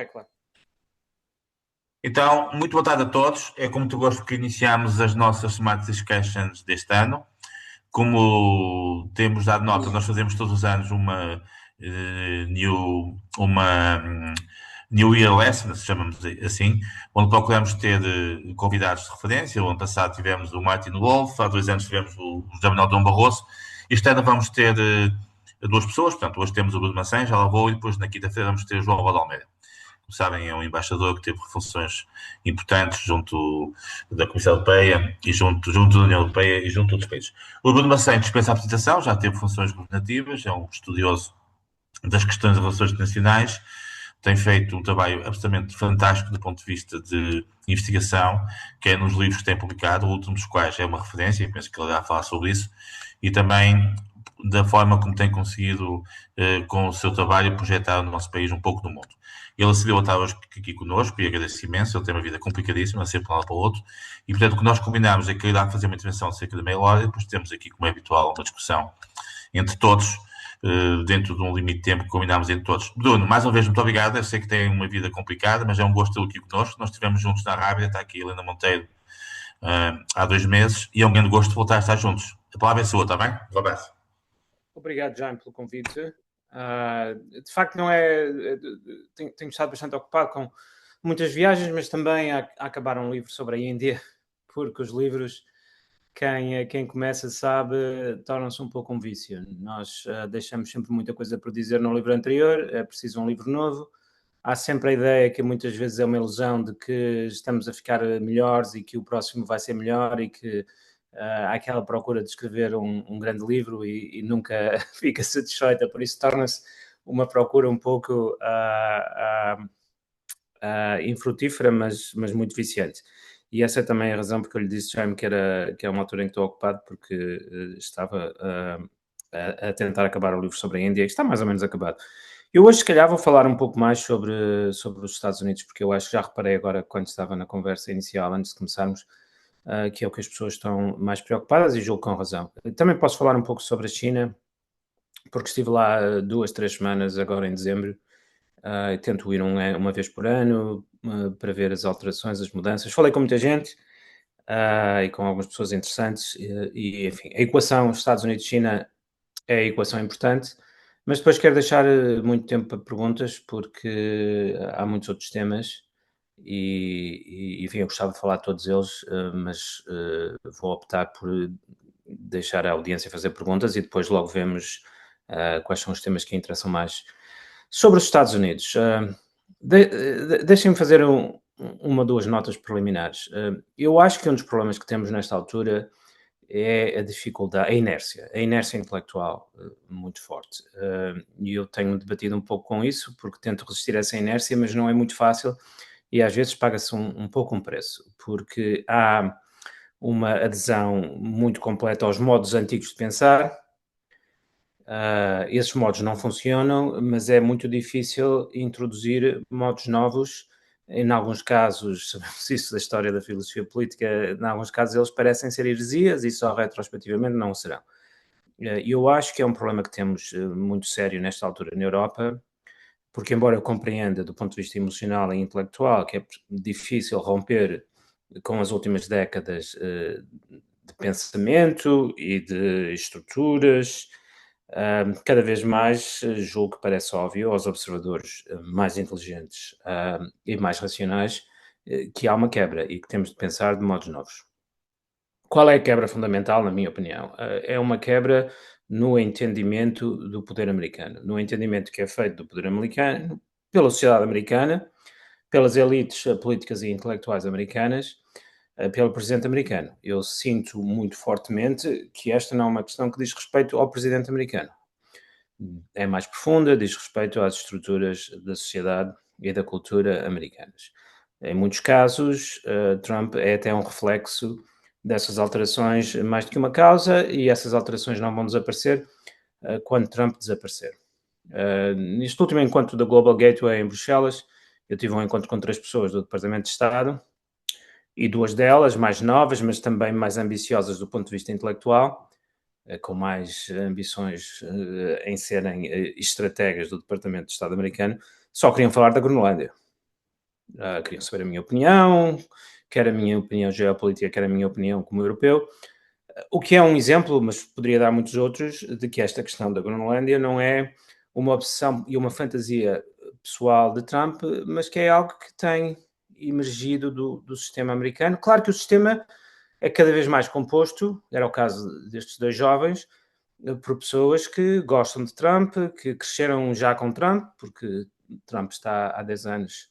claro. Então, muito boa tarde a todos. É com muito gosto que iniciamos as nossas Smart Discussions deste ano. Como temos dado nota, nós fazemos todos os anos uma New Year Lesson, se chamamos assim, onde procuramos ter convidados de referência. O ano passado tivemos o Martin Wolf, há 2 anos tivemos o José Manuel Dom Barroso. Este ano vamos ter 2 pessoas, portanto, hoje temos o Bruno Maçães, já lá vou, e depois na quinta-feira vamos ter o João Roda Almeida. Como sabem, é um embaixador que teve funções importantes junto da Comissão Europeia e junto da União Europeia e junto de outros países. O Bruno Maçães dispensa a apresentação, já teve funções governativas, é um estudioso das questões de relações internacionais, tem feito um trabalho absolutamente fantástico do ponto de vista de investigação, quer nos livros que tem publicado, o último dos quais é uma referência, penso que ele irá falar sobre isso, e também da forma como tem conseguido, com o seu trabalho, projetar o nosso país um pouco no mundo. Ele acedeu a estar hoje aqui connosco e agradeço imenso. Ele tem uma vida complicadíssima, sempre para um lado para o outro. E, portanto, o que nós combinámos é que ele irá fazer uma intervenção de cerca de meia hora e depois temos aqui, como é habitual, uma discussão entre todos, dentro de um limite de tempo que combinámos entre todos. Bruno, mais uma vez, muito obrigado. Eu sei que tem uma vida complicada, mas é um gosto tê-lo aqui connosco. Nós estivemos juntos na Arábia, está aqui a Helena Monteiro há 2 meses e é um grande gosto de voltar a estar juntos. A palavra é sua, está bem? Um abraço. Obrigado, Jaime, pelo convite. De facto, não é. Tenho estado bastante ocupado com muitas viagens, mas também a acabar um livro sobre a Índia, porque os livros, quem começa sabe, tornam-se um pouco um vício. Nós deixamos sempre muita coisa por dizer no livro anterior, é preciso um livro novo. Há sempre a ideia que muitas vezes é uma ilusão de que estamos a ficar melhores e que o próximo vai ser melhor e que há aquela procura de escrever um grande livro e nunca fica satisfeita, por isso torna-se uma procura um pouco infrutífera, mas muito viciante. E essa é também a razão porque eu lhe disse, Jaime, que é uma altura em que estou ocupado, porque estava a tentar acabar o livro sobre a Índia, que está mais ou menos acabado. Eu hoje, se calhar, vou falar um pouco mais sobre os Estados Unidos, porque eu acho que já reparei agora, quando estava na conversa inicial, antes de começarmos, que é o que as pessoas estão mais preocupadas e julgo com razão. Também posso falar um pouco sobre a China, porque estive lá 2, 3 semanas agora em dezembro. Tento ir uma vez por ano para ver as alterações, as mudanças. Falei com muita gente e com algumas pessoas interessantes e enfim, a equação Estados Unidos-China é a equação importante, mas depois quero deixar muito tempo para perguntas porque há muitos outros temas e enfim, eu gostava de falar de todos eles, mas vou optar por deixar a audiência fazer perguntas e depois logo vemos quais são os temas que interessam mais. Sobre os Estados Unidos, deixem-me fazer uma ou duas notas preliminares. Eu acho que um dos problemas que temos nesta altura é a dificuldade, a inércia intelectual muito forte. E eu tenho debatido um pouco com isso, porque tento resistir a essa inércia, mas não é muito fácil e às vezes paga-se um pouco um preço, porque há uma adesão muito completa aos modos antigos de pensar. Esses modos não funcionam, mas é muito difícil introduzir modos novos. Em alguns casos, sabemos isso da história da filosofia política, em alguns casos eles parecem ser heresias e só retrospectivamente não o serão. Eu acho que é um problema que temos muito sério nesta altura na Europa, porque embora eu compreenda do ponto de vista emocional e intelectual que é difícil romper com as últimas décadas de pensamento e de estruturas, cada vez mais julgo que parece óbvio aos observadores mais inteligentes e mais racionais que há uma quebra e que temos de pensar de modos novos. Qual é a quebra fundamental, na minha opinião? É uma quebra no entendimento do poder americano, no entendimento que é feito do poder americano pela sociedade americana, pelas elites políticas e intelectuais americanas, pelo presidente americano. Eu sinto muito fortemente que esta não é uma questão que diz respeito ao presidente americano. É mais profunda, diz respeito às estruturas da sociedade e da cultura americanas. Em muitos casos, Trump é até um reflexo dessas alterações mais do que uma causa, e essas alterações não vão desaparecer quando Trump desaparecer. Neste último encontro da Global Gateway em Bruxelas, eu tive um encontro com 3 pessoas do Departamento de Estado, e 2 delas mais novas, mas também mais ambiciosas do ponto de vista intelectual, com mais ambições em serem estrategas do Departamento de Estado americano, só queriam falar da Groenlândia. queriam saber a minha opinião, quer a minha opinião geopolítica, quer a minha opinião como europeu. O que é um exemplo, mas poderia dar muitos outros, de que esta questão da Groenlândia não é uma obsessão e uma fantasia pessoal de Trump, mas que é algo que tem emergido do sistema americano. Claro que o sistema é cada vez mais composto, era o caso destes dois jovens, por pessoas que gostam de Trump, que cresceram já com Trump, porque Trump está há 10 anos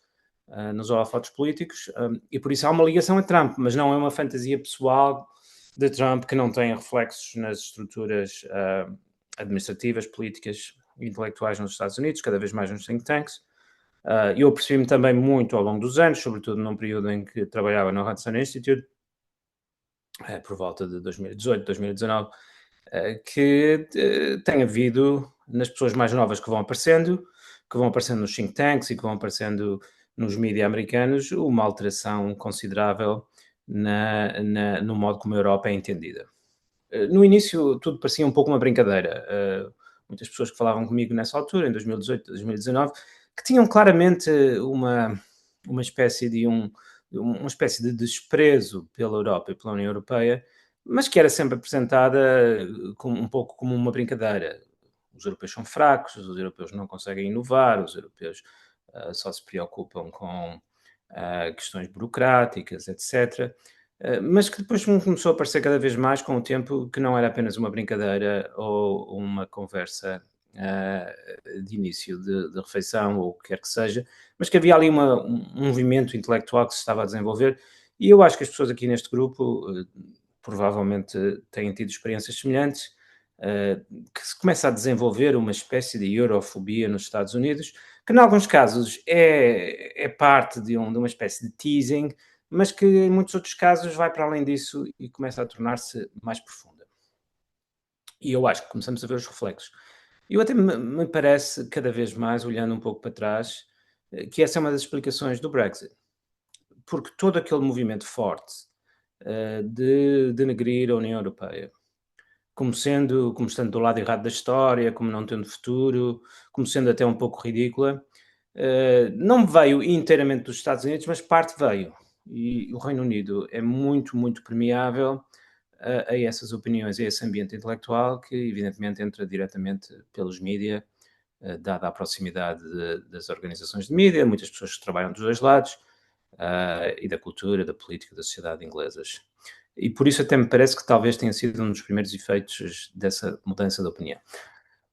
nos holofotes políticos, e por isso há uma ligação a Trump, mas não é uma fantasia pessoal de Trump que não tem reflexos nas estruturas administrativas, políticas e intelectuais nos Estados Unidos, cada vez mais nos think tanks. Eu apercebi-me também muito ao longo dos anos, sobretudo num período em que trabalhava no Hudson Institute, por volta de 2018, 2019, que tem havido nas pessoas mais novas que vão aparecendo nos think tanks e que vão aparecendo nos mídias americanos, uma alteração considerável no modo como a Europa é entendida. No início tudo parecia um pouco uma brincadeira. Muitas pessoas que falavam comigo nessa altura, em 2018, 2019, que tinham claramente uma espécie de desprezo pela Europa e pela União Europeia, mas que era sempre apresentada um pouco como uma brincadeira. Os europeus são fracos, os europeus não conseguem inovar, os europeus só se preocupam com questões burocráticas, etc. Mas que depois começou a parecer cada vez mais com o tempo que não era apenas uma brincadeira ou uma conversa de início de refeição ou o que quer que seja, mas que havia ali um movimento intelectual que se estava a desenvolver, e eu acho que as pessoas aqui neste grupo provavelmente têm tido experiências semelhantes, que se começa a desenvolver uma espécie de eurofobia nos Estados Unidos, que em alguns casos é parte de uma espécie de teasing, mas que em muitos outros casos vai para além disso e começa a tornar-se mais profunda. E eu acho que começamos a ver os reflexos. Eu até me parece, cada vez mais, olhando um pouco para trás, que essa é uma das explicações do Brexit. Porque todo aquele movimento forte de denegrir a União Europeia, como estando do lado errado da história, como não tendo futuro, como sendo até um pouco ridícula, não veio inteiramente dos Estados Unidos, mas parte veio. E o Reino Unido é muito, muito permeável a essas opiniões, a esse ambiente intelectual que, evidentemente, entra diretamente pelos mídias, dada a proximidade das organizações de mídia, muitas pessoas que trabalham dos dois lados, e da cultura, da política, da sociedade inglesas. E por isso até me parece que talvez tenha sido um dos primeiros efeitos dessa mudança de opinião.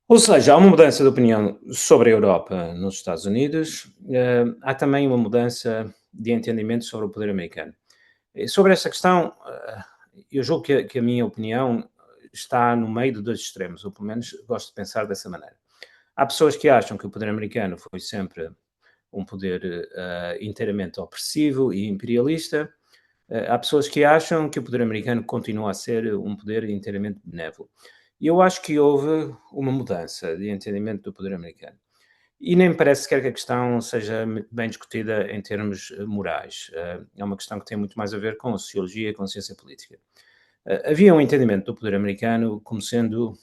Ou seja, há uma mudança de opinião sobre a Europa nos Estados Unidos, há também uma mudança de entendimento sobre o poder americano. E sobre esta questão, eu julgo que a minha opinião está no meio de dois extremos, ou pelo menos gosto de pensar dessa maneira. Há pessoas que acham que o poder americano foi sempre um poder inteiramente opressivo e imperialista. Há pessoas que acham que o poder americano continua a ser um poder inteiramente benévolo. E eu acho que houve uma mudança de entendimento do poder americano. E nem me parece sequer que a questão seja bem discutida em termos morais. É uma questão que tem muito mais a ver com a sociologia e com a ciência política. Havia um entendimento do poder americano como sendo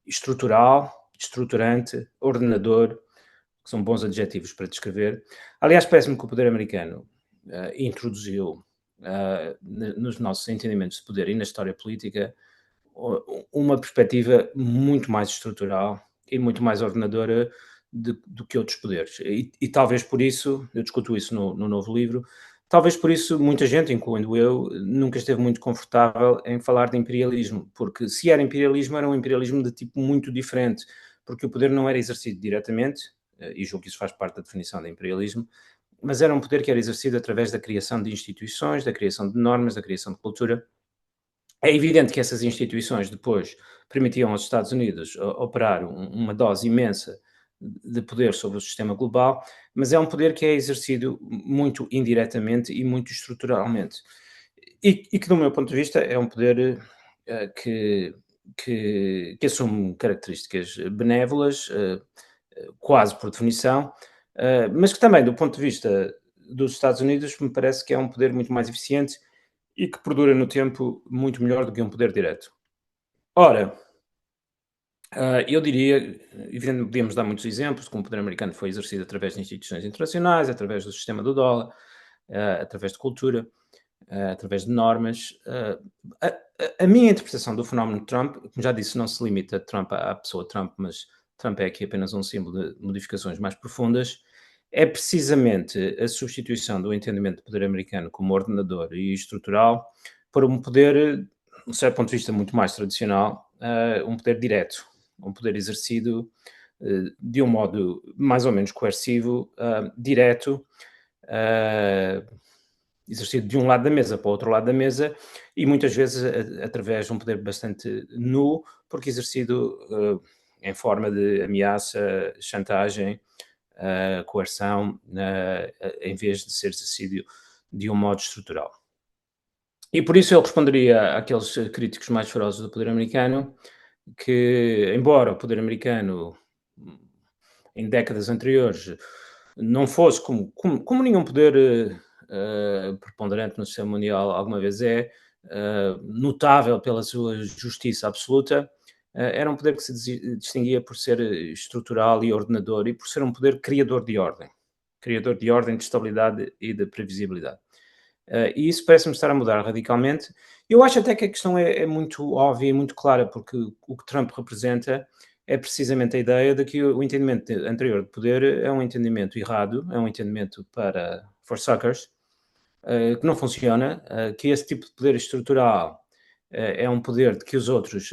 estrutural, estruturante, ordenador, que são bons adjetivos para descrever. Aliás, parece-me que o poder americano introduziu nos nossos entendimentos de poder e na história política uma perspectiva muito mais estrutural e muito mais ordenadora do que outros poderes. E talvez por isso, eu discuto isso no novo livro, talvez por isso muita gente, incluindo eu, nunca esteve muito confortável em falar de imperialismo, porque se era um imperialismo de tipo muito diferente, porque o poder não era exercido diretamente, e julgo que isso faz parte da definição de imperialismo, mas era um poder que era exercido através da criação de instituições, da criação de normas, da criação de cultura. É evidente que essas instituições depois permitiam aos Estados Unidos operar uma dose imensa de poder sobre o sistema global, mas é um poder que é exercido muito indiretamente e muito estruturalmente. E que, do meu ponto de vista, é um poder que assume características benévolas, quase por definição, mas que também, do ponto de vista dos Estados Unidos, me parece que é um poder muito mais eficiente e que perdura no tempo muito melhor do que um poder direto. Ora, eu diria, evidentemente, podíamos dar muitos exemplos, como o poder americano foi exercido através de instituições internacionais, através do sistema do dólar, através de cultura, através de normas. A minha interpretação do fenómeno Trump, como já disse, não se limita a Trump, à pessoa Trump, mas Trump é aqui apenas um símbolo de modificações mais profundas, é precisamente a substituição do entendimento de poder americano como ordenador e estrutural por um poder, de um certo ponto de vista, muito mais tradicional, um poder direto, um poder exercido de um modo mais ou menos coercivo, direto, exercido de um lado da mesa para o outro lado da mesa e muitas vezes através de um poder bastante nu, porque exercido em forma de ameaça, chantagem, coerção, em vez de ser exercido de um modo estrutural. E por isso eu responderia àqueles críticos mais ferozes do poder americano que, embora o poder americano em décadas anteriores não fosse como nenhum poder preponderante no sistema mundial alguma vez notável pela sua justiça absoluta, era um poder que se distinguia por ser estrutural e ordenador e por ser um poder criador de ordem, de estabilidade e de previsibilidade. E isso parece-me estar a mudar radicalmente. Eu acho até que a questão é muito óbvia e muito clara, porque o que Trump representa é precisamente a ideia de que o entendimento anterior de poder é um entendimento errado, é um entendimento for suckers, que não funciona, que esse tipo de poder estrutural é um poder de que os outros,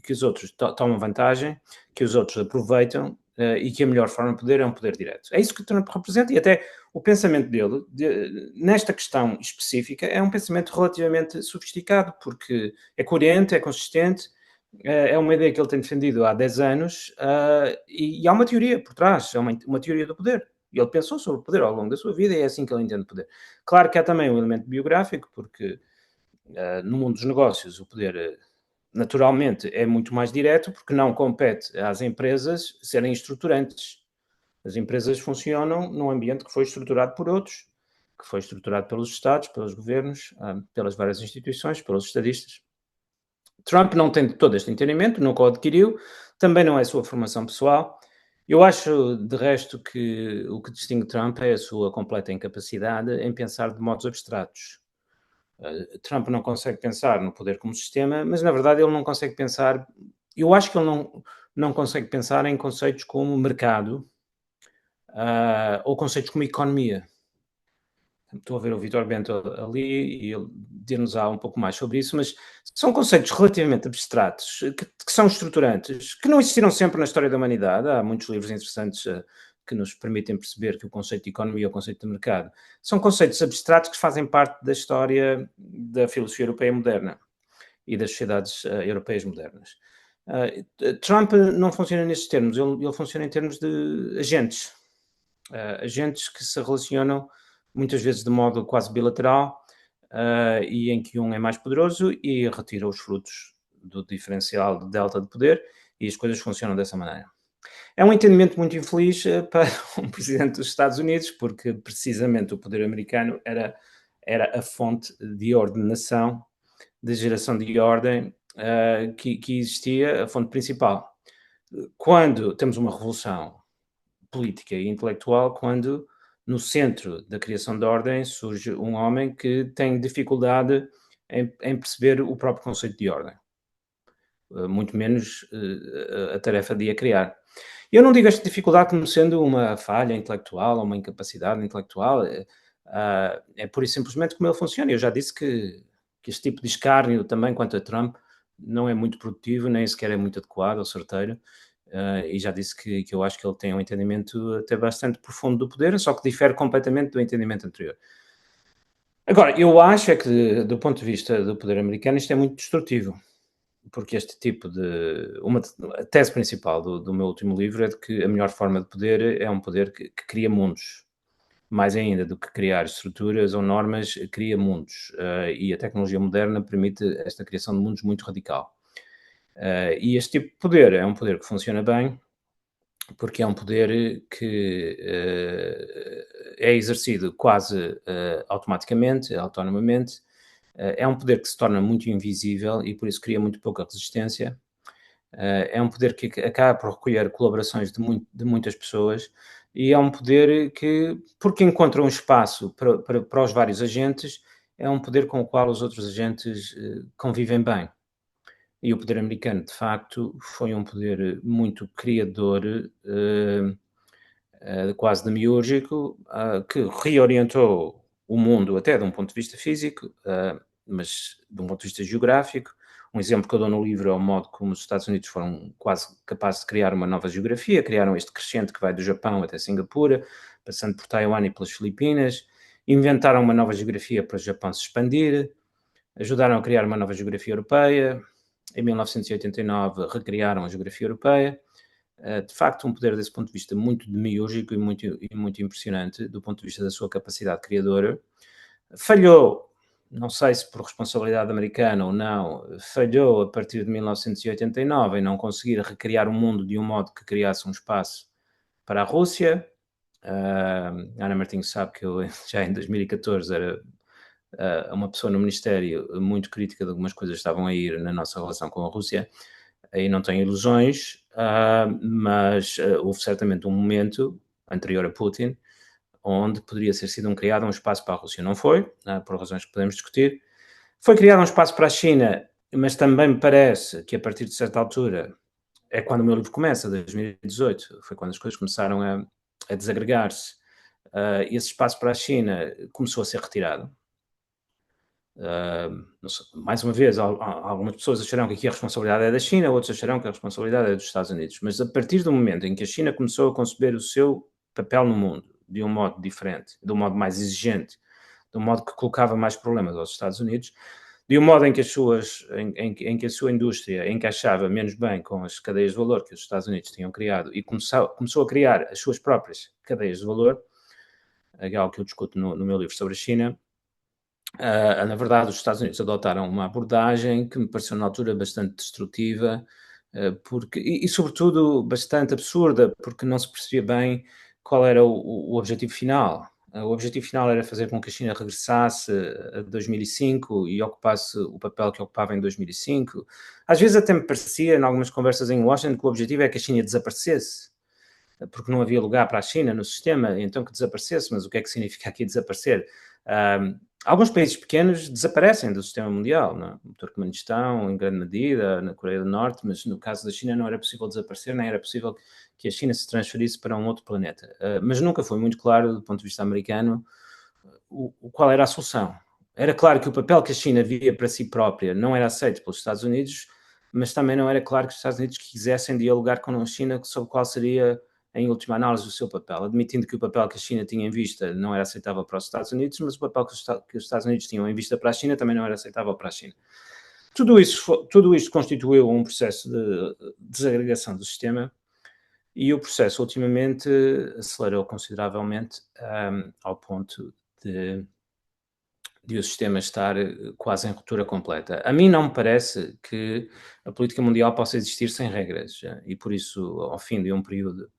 que os outros tomam vantagem, que os outros aproveitam, e que a melhor forma de poder é um poder direto. É isso que Trump representa e até o pensamento dele, nesta questão específica, é um pensamento relativamente sofisticado, porque é coerente, é consistente, é uma ideia que ele tem defendido há 10 anos, e há uma teoria por trás, é uma teoria do poder. E ele pensou sobre o poder ao longo da sua vida e é assim que ele entende o poder. Claro que há também um elemento biográfico, porque no mundo dos negócios o poder naturalmente é muito mais direto, porque não compete às empresas serem estruturantes. As empresas funcionam num ambiente que foi estruturado por outros, que foi estruturado pelos Estados, pelos governos, pelas várias instituições, pelos estadistas. Trump não tem todo este entendimento, nunca o adquiriu, também não é a sua formação pessoal. Eu acho, de resto, que o que distingue Trump é a sua completa incapacidade em pensar de modos abstratos. Trump não consegue pensar no poder como sistema, mas na verdade ele não consegue pensar. Eu acho que ele não consegue pensar em conceitos como mercado ou conceitos como economia. Estou a ver o Vítor Bento ali e ele dir-nos-á um pouco mais sobre isso, mas são conceitos relativamente abstratos, que são estruturantes, que não existiram sempre na história da humanidade. Há muitos livros interessantes que nos permitem perceber que o conceito de economia e o conceito de mercado são conceitos abstratos que fazem parte da história da filosofia europeia moderna e das sociedades europeias modernas. Trump não funciona nestes termos, ele funciona em termos de agentes. Agentes que se relacionam muitas vezes de modo quase bilateral e em que um é mais poderoso e retira os frutos do diferencial de delta de poder e as coisas funcionam dessa maneira. É um entendimento muito infeliz para um presidente dos Estados Unidos, porque precisamente o poder americano era a fonte de ordenação, de geração de ordem que existia, a fonte principal. Quando temos uma revolução política e intelectual, quando no centro da criação de ordem surge um homem que tem dificuldade em perceber o próprio conceito de ordem, muito menos a tarefa de a criar. Eu não digo esta dificuldade como sendo uma falha intelectual ou uma incapacidade intelectual, é pura e simplesmente como ele funciona. Eu já disse que este tipo de escárnio também quanto a Trump não é muito produtivo, nem sequer é muito adequado ou certeiro, e já disse que eu acho que ele tem um entendimento até bastante profundo do poder, só que difere completamente do entendimento anterior. Agora, eu acho é que, do ponto de vista do poder americano, isto é muito destrutivo, porque este tipo de... a tese principal do meu último livro é de que a melhor forma de poder é um poder que cria mundos. Mais ainda do que criar estruturas ou normas, cria mundos. E a tecnologia moderna permite esta criação de mundos muito radical. E este tipo de poder é um poder que funciona bem, porque é um poder que é exercido quase automaticamente, autonomamente. É um poder que se torna muito invisível e por isso cria muito pouca resistência. É um poder que acaba por recolher colaborações de muitas pessoas e é um poder que, porque encontra um espaço para os vários agentes, é um poder com o qual os outros agentes convivem bem. E o poder americano, de facto, foi um poder muito criador, quase demiúrgico, que reorientou o mundo até de um ponto de vista físico, mas de um ponto de vista geográfico. Um exemplo que eu dou no livro é o modo como os Estados Unidos foram quase capazes de criar uma nova geografia, criaram este crescente que vai do Japão até Singapura, passando por Taiwan e pelas Filipinas, inventaram uma nova geografia para o Japão se expandir, ajudaram a criar uma nova geografia europeia. Em 1989 recriaram a geografia europeia. De facto, um poder desse ponto de vista muito demiúrgico e muito impressionante do ponto de vista da sua capacidade criadora. Falhou, não sei se por responsabilidade americana ou não, falhou a partir de 1989 em não conseguir recriar o mundo de um modo que criasse um espaço para a Rússia. Ana Martins sabe que eu já em 2014 era uma pessoa no Ministério muito crítica de algumas coisas que estavam a ir na nossa relação com a Rússia. Aí não tenho ilusões, mas houve certamente um momento anterior a Putin onde poderia ser sido criado um espaço para a Rússia. Não foi, por razões que podemos discutir. Foi criado um espaço para a China, mas também me parece que a partir de certa altura, é quando o meu livro começa, 2018, foi quando as coisas começaram a desagregar-se. Esse espaço para a China começou a ser retirado. Mais uma vez, algumas pessoas acharão que aqui a responsabilidade é da China, outros acharão que a responsabilidade é dos Estados Unidos. Mas a partir do momento em que a China começou a conceber o seu papel no mundo de um modo diferente, de um modo mais exigente, de um modo que colocava mais problemas aos Estados Unidos, de um modo em que, em que a sua indústria encaixava menos bem com as cadeias de valor que os Estados Unidos tinham criado e começou a criar as suas próprias cadeias de valor, é algo que eu discuto no meu livro sobre a China. Na verdade, os Estados Unidos adotaram uma abordagem que me pareceu na altura bastante destrutiva, e sobretudo bastante absurda, porque não se percebia bem qual era o objetivo final. O objetivo final era fazer com que a China regressasse a 2005 e ocupasse o papel que ocupava em 2005. Às vezes até me parecia, em algumas conversas em Washington, que o objetivo é que a China desaparecesse, porque não havia lugar para a China no sistema, então que desaparecesse. Mas o que é que significa aqui desaparecer? Alguns países pequenos desaparecem do sistema mundial, não é? No Turcomenistão, em grande medida, na Coreia do Norte, mas no caso da China não era possível desaparecer, nem era possível que a China se transferisse para um outro planeta. Mas nunca foi muito claro, do ponto de vista americano, qual era a solução. Era claro que o papel que a China via para si própria não era aceito pelos Estados Unidos, mas também não era claro que os Estados Unidos quisessem dialogar com a China sobre qual seria, em última análise, o seu papel, admitindo que o papel que a China tinha em vista não era aceitável para os Estados Unidos, mas o papel que os Estados Unidos tinham em vista para a China também não era aceitável para a China. Tudo isto constituiu um processo de desagregação do sistema, e o processo ultimamente acelerou consideravelmente, ao ponto de o sistema estar quase em ruptura completa. A mim não me parece que a política mundial possa existir sem regras, e por isso, ao fim de um período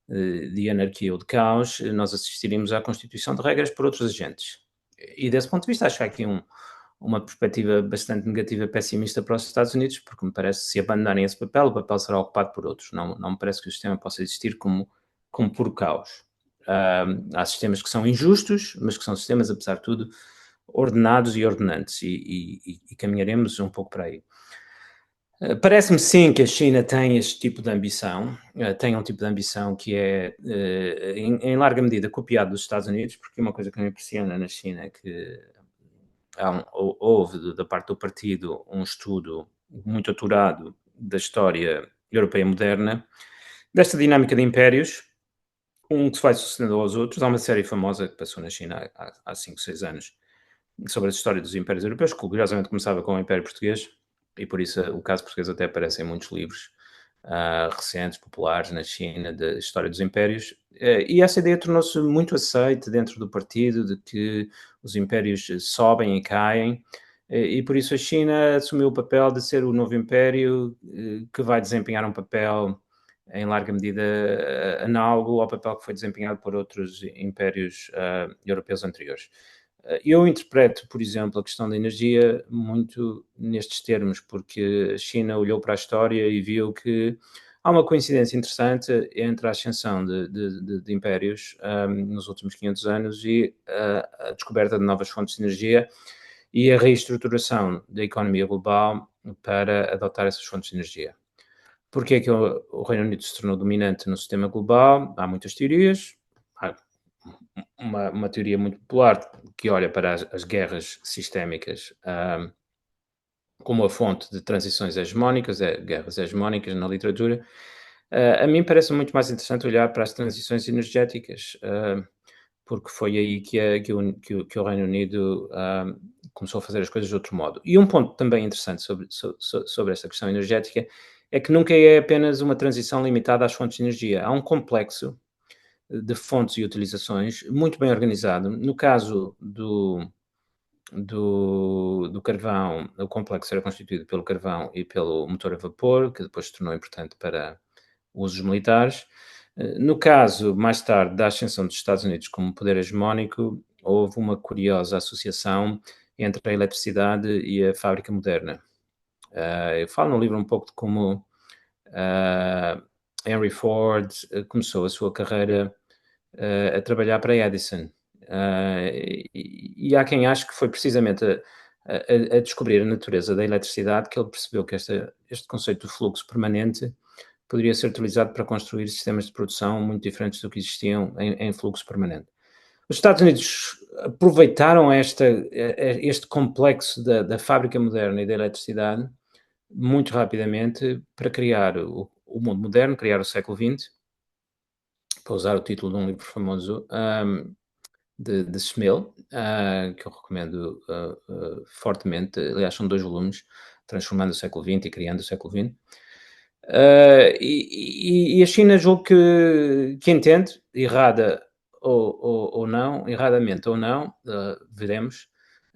de anarquia ou de caos, nós assistiríamos à constituição de regras por outros agentes. E desse ponto de vista, acho que há aqui uma perspectiva bastante negativa, pessimista para os Estados Unidos, porque me parece que se abandonarem esse papel, o papel será ocupado por outros. Não me parece que o sistema possa existir como puro caos. Há sistemas que são injustos, mas que são sistemas, apesar de tudo, ordenados e ordenantes, e caminharemos um pouco para aí. Parece-me sim que a China tem este tipo de ambição, tem um tipo de ambição que é, em larga medida, copiado dos Estados Unidos, porque uma coisa que me impressiona na China é que houve, da parte do partido, um estudo muito aturado da história europeia moderna, desta dinâmica de impérios, um que se vai sucedendo aos outros. Há uma série famosa que passou na China há 5, 6 anos, sobre a história dos impérios europeus, que curiosamente começava com o Império Português, e por isso o caso português até aparece em muitos livros recentes, populares, na China, da história dos impérios. E essa ideia tornou-se muito aceita dentro do partido, de que os impérios sobem e caem, e por isso a China assumiu o papel de ser o novo império, que vai desempenhar um papel em larga medida análogo ao papel que foi desempenhado por outros impérios europeus anteriores. Eu interpreto, por exemplo, a questão da energia muito nestes termos, porque a China olhou para a história e viu que há uma coincidência interessante entre a ascensão de impérios nos últimos 500 anos e a descoberta de novas fontes de energia e a reestruturação da economia global para adotar essas fontes de energia. Porquê é que o Reino Unido se tornou dominante no sistema global? Há muitas teorias. Há uma teoria muito popular que olha para as guerras sistémicas como a fonte de transições hegemónicas, guerras hegemónicas na literatura. A mim parece muito mais interessante olhar para as transições energéticas, porque foi aí que o Reino Unido começou a fazer as coisas de outro modo. E um ponto também interessante sobre esta questão energética é que nunca é apenas uma transição limitada às fontes de energia. Há um complexo de fontes e utilizações muito bem organizado. No caso do carvão, o complexo era constituído pelo carvão e pelo motor a vapor, que depois se tornou importante para usos militares. No caso, mais tarde, da ascensão dos Estados Unidos como poder hegemónico, houve uma curiosa associação entre a eletricidade e a fábrica moderna. Eu falo no livro um pouco de como Henry Ford começou a sua carreira a trabalhar para a Edison. E há quem ache que foi precisamente a descobrir a natureza da eletricidade que ele percebeu que este conceito de fluxo permanente poderia ser utilizado para construir sistemas de produção muito diferentes do que existiam em fluxo permanente. Os Estados Unidos aproveitaram este complexo da fábrica moderna e da eletricidade muito rapidamente para criar o mundo moderno, criar o século XX, para usar o título de um livro famoso de Smil, que eu recomendo fortemente. Aliás, são 2 volumes, Transformando o século XX e Criando o século XX. E a China julgo que entende, erradamente ou não, veremos,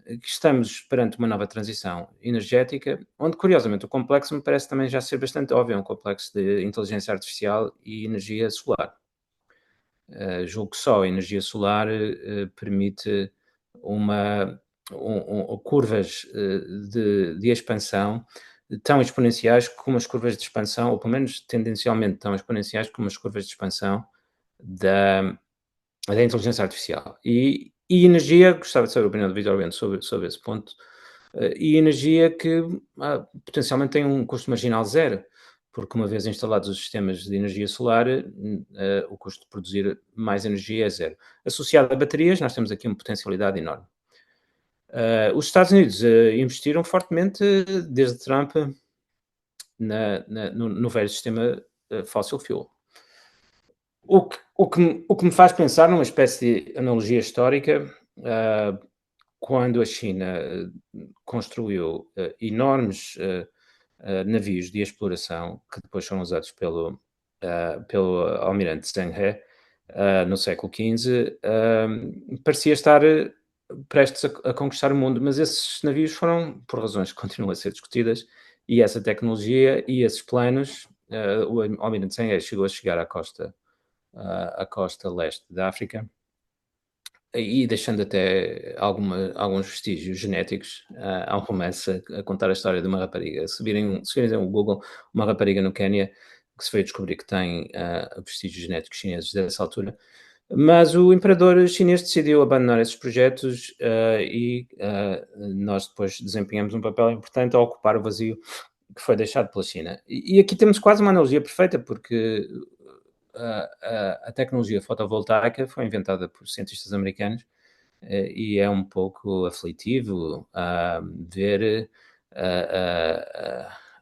que estamos perante uma nova transição energética, onde, curiosamente, o complexo me parece também já ser bastante óbvio, é um complexo de inteligência artificial e energia solar. Julgo que só a energia solar permite curvas de expansão tão exponenciais como as curvas de expansão, ou pelo menos tendencialmente tão exponenciais como as curvas de expansão da inteligência artificial. E energia, gostava de saber a opinião do Vítor Bento sobre esse ponto, e energia que potencialmente tem um custo marginal zero, porque uma vez instalados os sistemas de energia solar, o custo de produzir mais energia é zero. Associado a baterias, nós temos aqui uma potencialidade enorme. Os Estados Unidos investiram fortemente, desde Trump, no velho sistema fossil fuel. O que me faz pensar numa espécie de analogia histórica, quando a China construiu enormes navios de exploração, que depois foram usados pelo almirante Zheng He no século XV, parecia estar prestes a conquistar o mundo, mas esses navios foram, por razões que continuam a ser discutidas, e essa tecnologia e esses planos, o almirante Zheng He chegou a chegar à costa leste da África, e deixando até alguns vestígios genéticos. Há um romance a contar a história de uma rapariga. Se virem o Google, uma rapariga no Quénia, que se veio descobrir que tem vestígios genéticos chineses dessa altura. Mas o imperador chinês decidiu abandonar esses projetos e nós depois desempenhamos um papel importante a ocupar o vazio que foi deixado pela China. E aqui temos quase uma analogia perfeita, porque a tecnologia fotovoltaica foi inventada por cientistas americanos e é um pouco aflitivo ver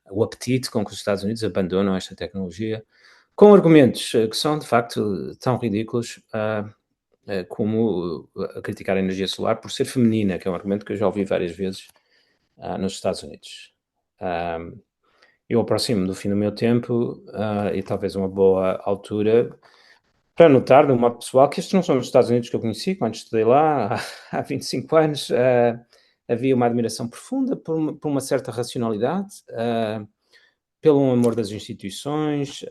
o apetite com que os Estados Unidos abandonam esta tecnologia, com argumentos que são, de facto, tão ridículos como a criticar a energia solar por ser feminina, que é um argumento que eu já ouvi várias vezes nos Estados Unidos. Eu aproximo do fim do meu tempo e talvez uma boa altura para notar, de um modo pessoal, que estes não são os Estados Unidos que eu conheci quando estudei lá há 25 anos. Havia uma admiração profunda por uma certa racionalidade, pelo amor das instituições,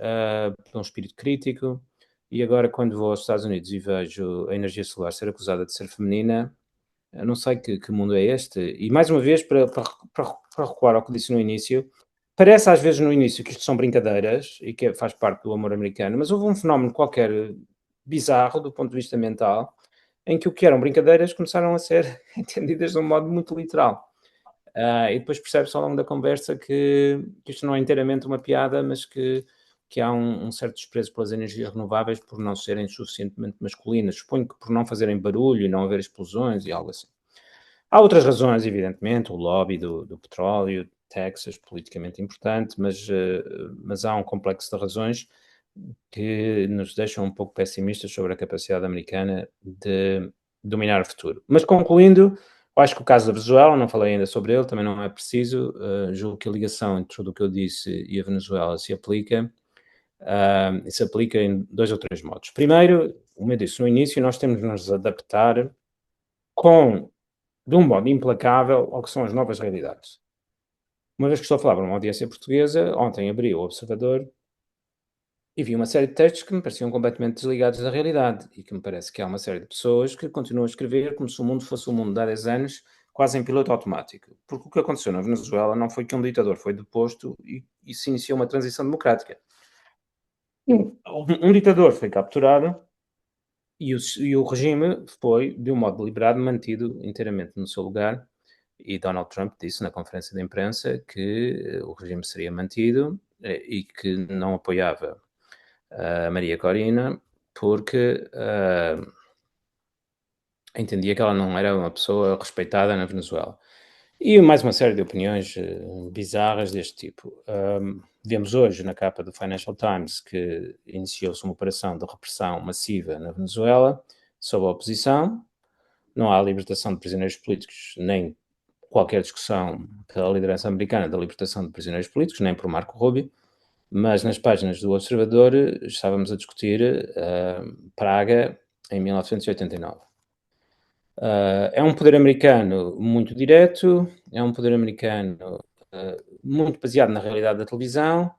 por um espírito crítico. E agora, quando vou aos Estados Unidos e vejo a energia solar ser acusada de ser feminina, não sei que mundo é este. E, mais uma vez, para recuar ao que disse no início, parece às vezes no início que isto são brincadeiras e que faz parte do amor americano, mas houve um fenómeno qualquer bizarro do ponto de vista mental, em que o que eram brincadeiras começaram a ser entendidas de um modo muito literal. E depois percebe-se ao longo da conversa que isto não é inteiramente uma piada, mas que há um certo desprezo pelas energias renováveis por não serem suficientemente masculinas. Suponho que por não fazerem barulho e não haver explosões e algo assim. Há outras razões, evidentemente, o lobby do petróleo, Texas, politicamente importante, mas há um complexo de razões que nos deixam um pouco pessimistas sobre a capacidade americana de dominar o futuro. Mas concluindo, eu acho que o caso da Venezuela, não falei ainda sobre ele, também não é preciso, julgo que a ligação entre tudo o que eu disse e a Venezuela e se aplica em 2 ou 3 modos. Primeiro, como eu disse no início, nós temos de nos adaptar de um modo implacável ao que são as novas realidades. Uma vez que estou a falar para uma audiência portuguesa, ontem abri o Observador e vi uma série de textos que me pareciam completamente desligados da realidade e que me parece que há uma série de pessoas que continuam a escrever como se o mundo fosse o mundo de há 10 anos, quase em piloto automático. Porque o que aconteceu na Venezuela não foi que um ditador foi deposto e se iniciou uma transição democrática. Um ditador foi capturado e o regime foi, de um modo deliberado, mantido inteiramente no seu lugar. E Donald Trump disse na conferência de imprensa que o regime seria mantido e que não apoiava a Maria Corina porque entendia que ela não era uma pessoa respeitada na Venezuela. E mais uma série de opiniões bizarras deste tipo. Vemos hoje na capa do Financial Times que iniciou-se uma operação de repressão massiva na Venezuela sob a oposição. Não há libertação de prisioneiros políticos, nem qualquer discussão pela liderança americana da libertação de prisioneiros políticos, nem por Marco Rubio, mas nas páginas do Observador estávamos a discutir Praga em 1989. É um poder americano muito direto, é um poder americano muito baseado na realidade da televisão,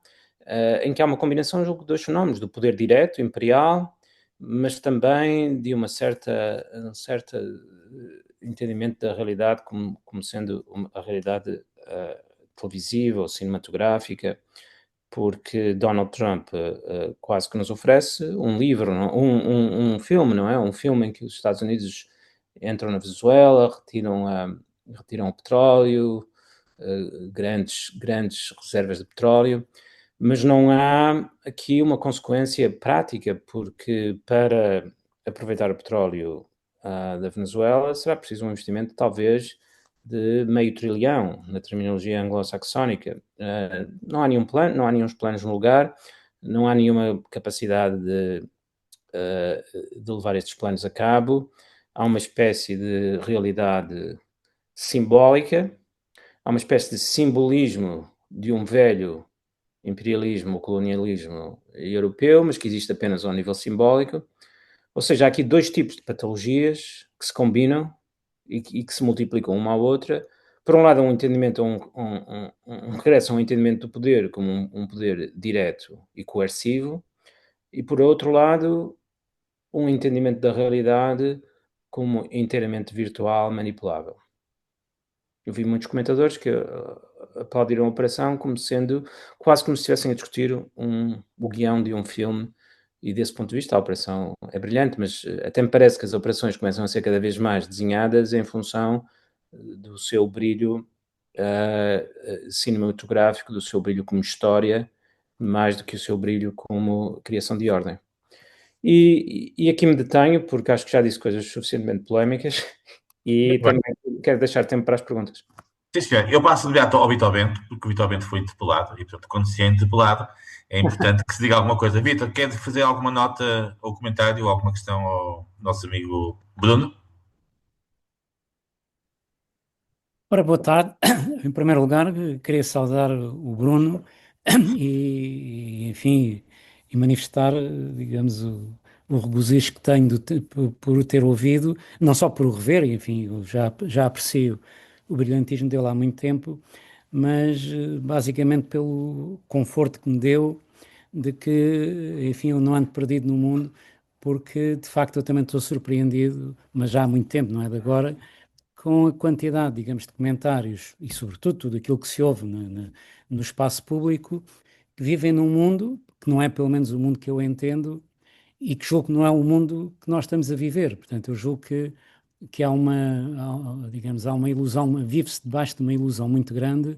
em que há uma combinação, julgo, de 2 fenómenos, do poder direto, imperial, mas também de um certo entendimento da realidade como sendo a realidade televisiva ou cinematográfica, porque Donald Trump quase que nos oferece um livro, um filme, não é? Um filme em que os Estados Unidos entram na Venezuela, retiram o petróleo, grandes reservas de petróleo, mas não há aqui uma consequência prática, porque para aproveitar o petróleo da Venezuela será preciso um investimento talvez de meio trilhão, na terminologia anglo-saxónica. Não há nenhum plano, não há nenhum planos no lugar, não há nenhuma capacidade de levar estes planos a cabo. Há uma espécie de realidade simbólica, há uma espécie de simbolismo de um velho imperialismo, colonialismo europeu, mas que existe apenas ao nível simbólico. Ou seja, há aqui 2 tipos de patologias que se combinam e que se multiplicam uma à outra. Por um lado, um entendimento, um regresso a um entendimento do poder como um poder direto e coercivo, e por outro lado, um entendimento da realidade como inteiramente virtual, manipulável. Eu vi muitos comentadores que aplaudiram a operação como sendo quase como se estivessem a discutir o guião de um filme, e desse ponto de vista a operação é brilhante, mas até me parece que as operações começam a ser cada vez mais desenhadas em função do seu brilho cinematográfico, do seu brilho como história, mais do que o seu brilho como criação de ordem. E aqui me detenho, porque acho que já disse coisas suficientemente polémicas e Muito bem. também quero deixar tempo para as perguntas. Sim, senhor. Eu passo imediato ao Vitor Bento, porque o Vitor Bento foi interpelado, e portanto, quando se é interpelado, é importante que se diga alguma coisa. Vitor, quer fazer alguma nota ou comentário ou alguma questão ao nosso amigo Bruno? Ora, boa tarde. Em primeiro lugar, queria saudar o Bruno enfim, e manifestar, digamos, o regozijo que tenho por o ter ouvido, não só por o rever, enfim, eu já aprecio o brilhantismo dele há muito tempo, mas basicamente pelo conforto que me deu de que, enfim, eu não ando perdido no mundo, porque de facto eu também estou surpreendido, mas já há muito tempo, não é de agora, com a quantidade, digamos, de comentários e, sobretudo, tudo aquilo que se ouve no espaço público, que vivem num mundo que não é, pelo menos, o mundo que eu entendo e que julgo que não é o mundo que nós estamos a viver. Portanto, eu julgo que digamos, há uma ilusão, vive-se debaixo de uma ilusão muito grande,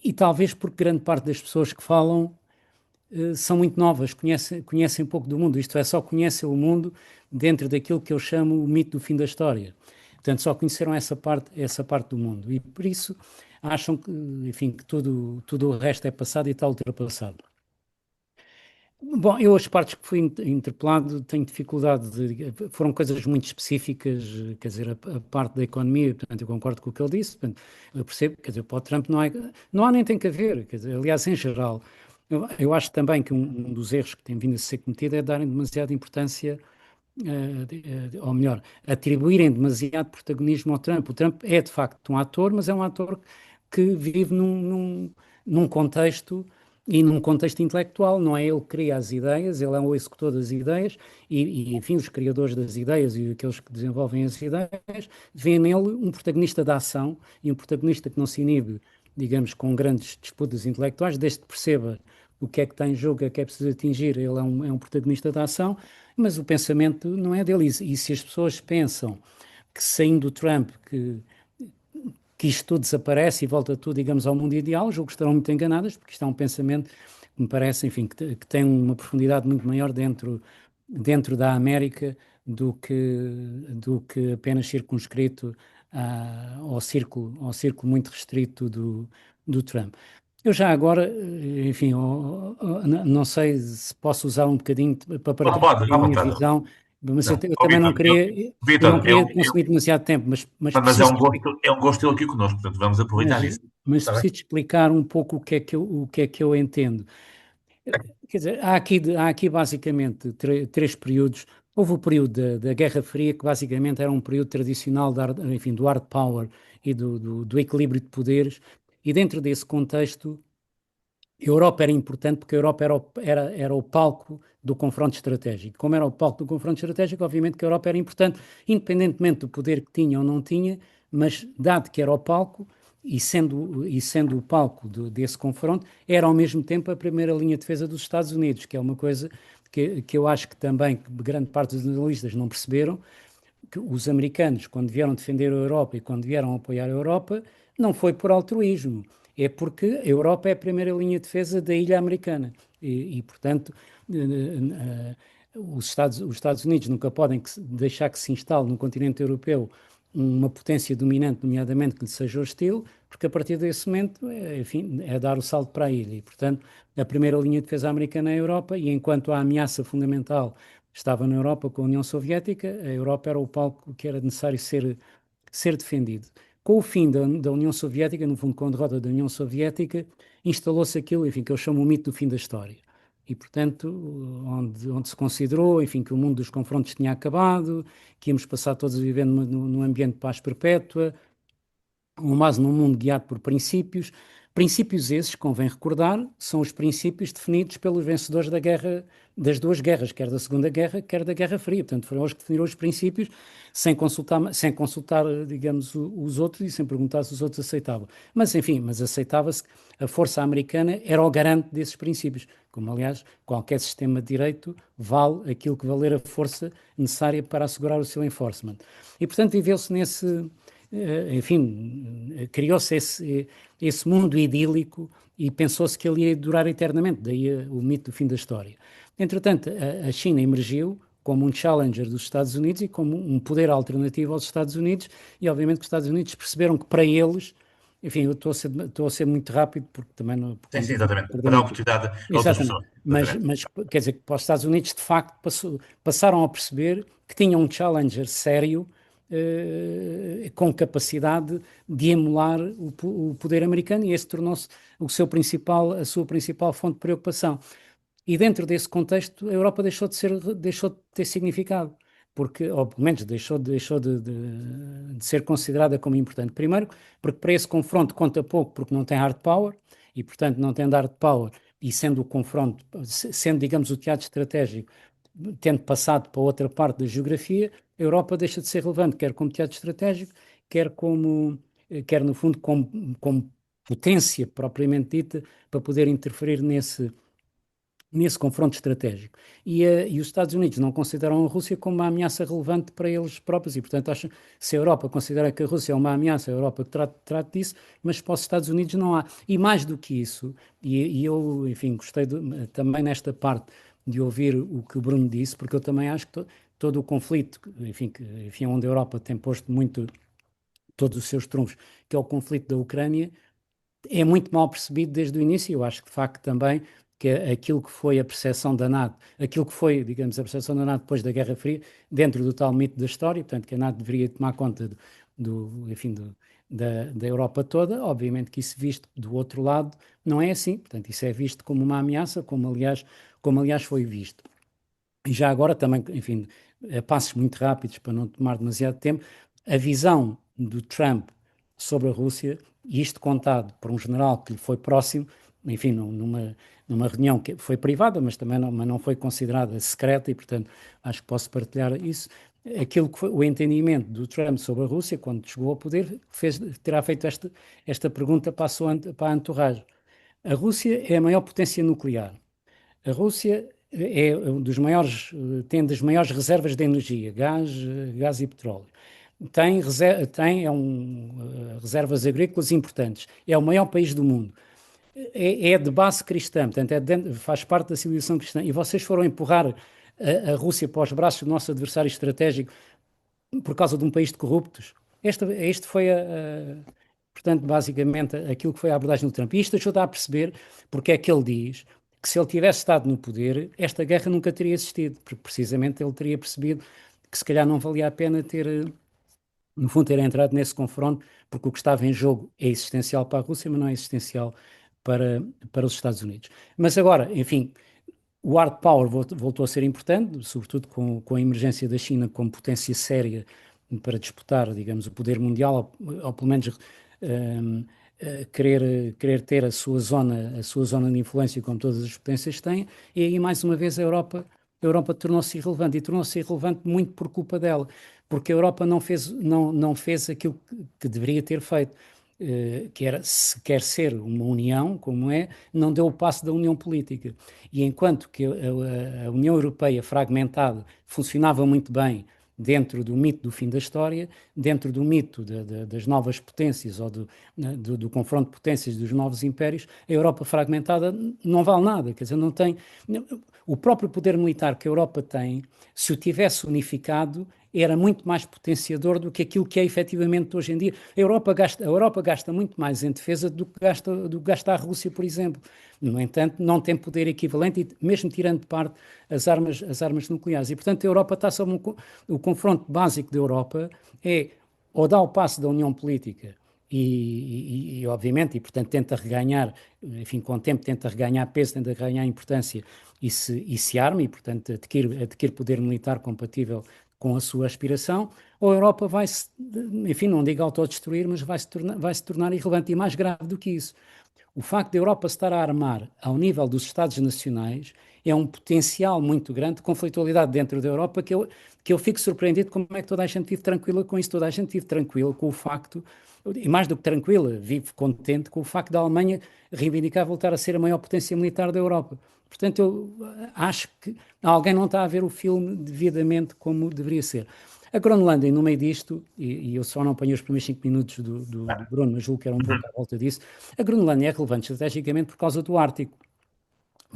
e talvez porque grande parte das pessoas que falam são muito novas, conhecem pouco do mundo, isto é, só conhecem o mundo dentro daquilo que eu chamo o mito do fim da história. Portanto, só conheceram essa parte do mundo e por isso acham que, enfim, que tudo o resto é passado e está ultrapassado. Bom, eu as partes que fui interpelado tenho dificuldade foram coisas muito específicas, quer dizer, a parte da economia, portanto eu concordo com o que ele disse, portanto, eu percebo, quer dizer, para o Trump não há nem tem que haver, quer dizer, aliás, em geral, eu acho também que um dos erros que tem vindo a ser cometido é darem demasiada importância, ou melhor, atribuírem demasiado protagonismo ao Trump. O Trump é, de facto, um ator, mas é um ator que vive num contexto e num contexto intelectual, não é ele que cria as ideias, ele é o executor das ideias enfim, os criadores das ideias e aqueles que desenvolvem as ideias veem nele um protagonista da ação e um protagonista que não se inibe, digamos, com grandes disputas intelectuais, desde que perceba o que é que está em jogo, o que é preciso atingir, ele é um protagonista da ação, mas o pensamento não é dele. E se as pessoas pensam que saindo do Trump, que isto tudo desaparece e volta tudo, digamos, ao mundo ideal, julgo que estarão muito enganadas, porque isto é um pensamento que me parece, enfim, que tem uma profundidade muito maior dentro da América do que apenas circunscrito ao círculo muito restrito do Trump. Eu já agora, enfim, não sei se posso usar um bocadinho para partilhar Pode, a à minha vontade. visão, mas Não, eu também não queria, eu não Vitor, queria consumir demasiado tempo, mas é um gosto tê-lo aqui connosco, portanto vamos aproveitar mas, isso. mas Está bem? preciso explicar um pouco o que é que eu entendo. Quer dizer, há aqui basicamente três períodos. Houve o período da Guerra Fria, que basicamente era um período tradicional enfim, do hard power e do equilíbrio de poderes, e dentro desse contexto a Europa era importante porque a Europa era o palco do confronto estratégico. Como era o palco do confronto estratégico, obviamente que a Europa era importante, independentemente do poder que tinha ou não tinha, mas dado que era o palco, e sendo o palco desse confronto, era ao mesmo tempo a primeira linha de defesa dos Estados Unidos, que é uma coisa que eu acho que também que grande parte dos analistas não perceberam, que os americanos, quando vieram defender a Europa e quando vieram apoiar a Europa, não foi por altruísmo, é porque a Europa é a primeira linha de defesa da ilha americana. Portanto, os Estados Unidos nunca podem deixar que se instale no continente europeu uma potência dominante, nomeadamente que lhe seja hostil, porque a partir desse momento, enfim, é dar o salto para a ilha. E, portanto, a primeira linha de defesa americana é a Europa, e enquanto a ameaça fundamental estava na Europa com a União Soviética, a Europa era o palco que era necessário ser defendido. Com o fim da União Soviética, no fundo, com a derrota da União Soviética, instalou-se aquilo, enfim, que eu chamo o mito do fim da história. E, portanto, onde se considerou, enfim, que o mundo dos confrontos tinha acabado, que íamos passar todos a viver num ambiente de paz perpétua, ou mais num mundo guiado por princípios. Princípios esses, convém recordar, são os princípios definidos pelos vencedores das duas guerras, quer da Segunda Guerra, quer da Guerra Fria. Portanto, foram eles que definiram os princípios sem consultar, digamos, os outros e sem perguntar se os outros aceitavam. Mas, enfim, aceitava-se que a força americana era o garante desses princípios, como, aliás, qualquer sistema de direito vale aquilo que valer a força necessária para assegurar o seu enforcement. E, portanto, viveu-se enfim, criou-se esse mundo idílico e pensou-se que ele ia durar eternamente, daí o mito do fim da história. Entretanto, a China emergiu como um challenger dos Estados Unidos e como um poder alternativo aos Estados Unidos, e obviamente que os Estados Unidos perceberam que para eles, enfim, eu estou a ser muito rápido porque também não... Sim, sim, exatamente. Para dar oportunidade a outras Exatamente, pessoas. mas quer dizer que para os Estados Unidos de facto passaram a perceber que tinham um challenger sério, com capacidade de emular o poder americano, e esse tornou-se a sua principal fonte de preocupação. E dentro desse contexto, a Europa deixou de ter significado, porque, ou pelo menos deixou de ser considerada como importante. Primeiro, porque para esse confronto conta pouco, porque não tem hard power, e portanto não tem hard power, e sendo o confronto, sendo, digamos, o teatro estratégico, tendo passado para outra parte da geografia, a Europa deixa de ser relevante, quer como teatro estratégico, quer no fundo como potência propriamente dita, para poder interferir nesse confronto estratégico. E os Estados Unidos não consideram a Rússia como uma ameaça relevante para eles próprios e, portanto, acham, se a Europa considera que a Rússia é uma ameaça, a Europa trata disso, mas para os Estados Unidos não há. E mais do que isso, e eu, enfim, gostei também nesta parte de ouvir o que o Bruno disse, porque eu também acho que todo o conflito, enfim, onde a Europa tem posto muito todos os seus trunfos, que é o conflito da Ucrânia, é muito mal percebido desde o início. Eu acho que, de facto, também que aquilo que foi a percepção da NATO, aquilo que foi, digamos, a percepção da NATO depois da Guerra Fria, dentro do tal mito da história, portanto, que a NATO deveria tomar conta da Europa toda, obviamente que isso visto do outro lado não é assim, portanto, isso é visto como uma ameaça, como aliás foi visto. E já agora também, enfim, a passos muito rápidos para não tomar demasiado tempo, a visão do Trump sobre a Rússia, e isto contado por um general que lhe foi próximo, enfim, numa reunião que foi privada, mas também não foi considerada secreta, e portanto acho que posso partilhar isso. Aquilo que foi o entendimento do Trump sobre a Rússia, quando chegou ao poder, terá feito esta pergunta para a entourage. A Rússia é a maior potência nuclear. A Rússia é um dos maiores, tem das maiores reservas de energia, gás e petróleo. Tem reservas agrícolas importantes. É o maior país do mundo. É de base cristã, portanto, faz parte da civilização cristã. E vocês foram empurrar a Rússia para os braços do nosso adversário estratégico por causa de um país de corruptos. Este foi, portanto, basicamente aquilo que foi a abordagem do Trump. E isto ajuda a perceber porque é que ele diz que se ele tivesse estado no poder, esta guerra nunca teria existido, porque precisamente ele teria percebido que se calhar não valia a pena no fundo, ter entrado nesse confronto, porque o que estava em jogo é existencial para a Rússia, mas não é existencial para os Estados Unidos. Mas agora, enfim, o hard power voltou a ser importante, sobretudo com a emergência da China como potência séria para disputar, digamos, o poder mundial, ou pelo menos querer ter a sua zona de influência, como todas as potências têm, e aí, mais uma vez, a Europa tornou-se irrelevante, e tornou-se irrelevante muito por culpa dela, porque a Europa não fez aquilo que deveria ter feito, que era, se quer ser uma união, como é, não deu o passo da união política. E enquanto que a União Europeia fragmentada funcionava muito bem dentro do mito do fim da história, dentro do mito das novas potências ou do confronto de potências dos novos impérios, a Europa fragmentada não vale nada, quer dizer, não tem... O próprio poder militar que a Europa tem, se o tivesse unificado, era muito mais potenciador do que aquilo que é efetivamente hoje em dia. A Europa gasta muito mais em defesa do que gasta a Rússia, por exemplo. No entanto, não tem poder equivalente, e mesmo tirando de parte as armas nucleares. E, portanto, a Europa está sob o confronto básico da Europa é ou dá o passo da união política e obviamente, e portanto tenta reganhar, enfim, com o tempo tenta reganhar peso, tenta reganhar importância e se arma e, portanto, adquire poder militar compatível com a sua aspiração, ou a Europa vai-se, enfim, não digo autodestruir, mas vai-se tornar irrelevante. E mais grave do que isso, o facto da Europa se estar a armar ao nível dos Estados nacionais é um potencial muito grande de conflitualidade dentro da Europa que eu fico surpreendido como é que toda a gente vive tranquila com isso. Toda a gente vive tranquila com o facto, e mais do que tranquila, vive contente com o facto da Alemanha reivindicar voltar a ser a maior potência militar da Europa. Portanto, eu acho que alguém não está a ver o filme devidamente como deveria ser. A Groenlândia, no meio disto, e eu só não apanhei os primeiros 5 minutos do Bruno, mas julgo que era um pouco à volta disso, a Groenlândia é relevante estrategicamente por causa do Ártico,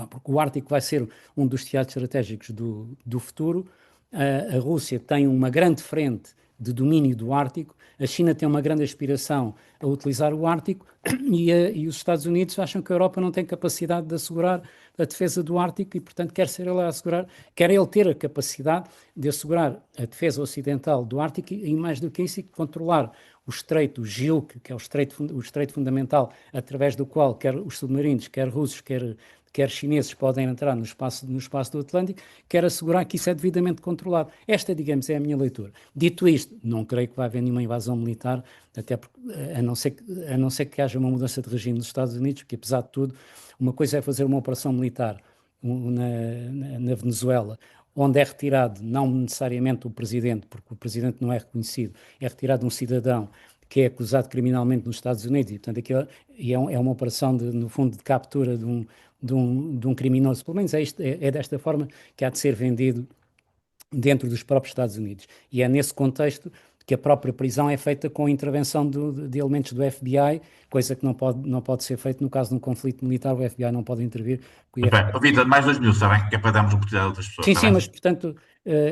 porque o Ártico vai ser um dos teatros estratégicos do futuro. A Rússia tem uma grande frente de domínio do Ártico, a China tem uma grande aspiração a utilizar o Ártico e os Estados Unidos acham que a Europa não tem capacidade de assegurar a defesa do Ártico e, portanto, quer ele ter a capacidade de assegurar a defesa ocidental do Ártico e, mais do que isso, controlar o estreito, o GILC, que é o estreito fundamental, através do qual quer os submarinos, quer russos, quer chineses podem entrar no espaço do Atlântico, quer assegurar que isso é devidamente controlado. Esta, digamos, é a minha leitura. Dito isto, não creio que vai haver nenhuma invasão militar, até porque, a não ser que haja uma mudança de regime nos Estados Unidos, porque, apesar de tudo, uma coisa é fazer uma operação militar na Venezuela, onde é retirado não necessariamente o presidente, porque o presidente não é reconhecido, é retirado um cidadão que é acusado criminalmente nos Estados Unidos, e portanto aquilo é uma operação, no fundo, de captura de um criminoso. Pelo menos é desta forma que há de ser vendido dentro dos próprios Estados Unidos. E é nesse contexto que a própria prisão é feita com a intervenção de elementos do FBI, coisa que não pode ser feita no caso de um conflito militar. O FBI não pode intervir. Muito bem. Ô, Vitor, mais 2 minutos, está bem? Que é para darmos oportunidade a outras pessoas, Sim, está sim, bem? mas portanto,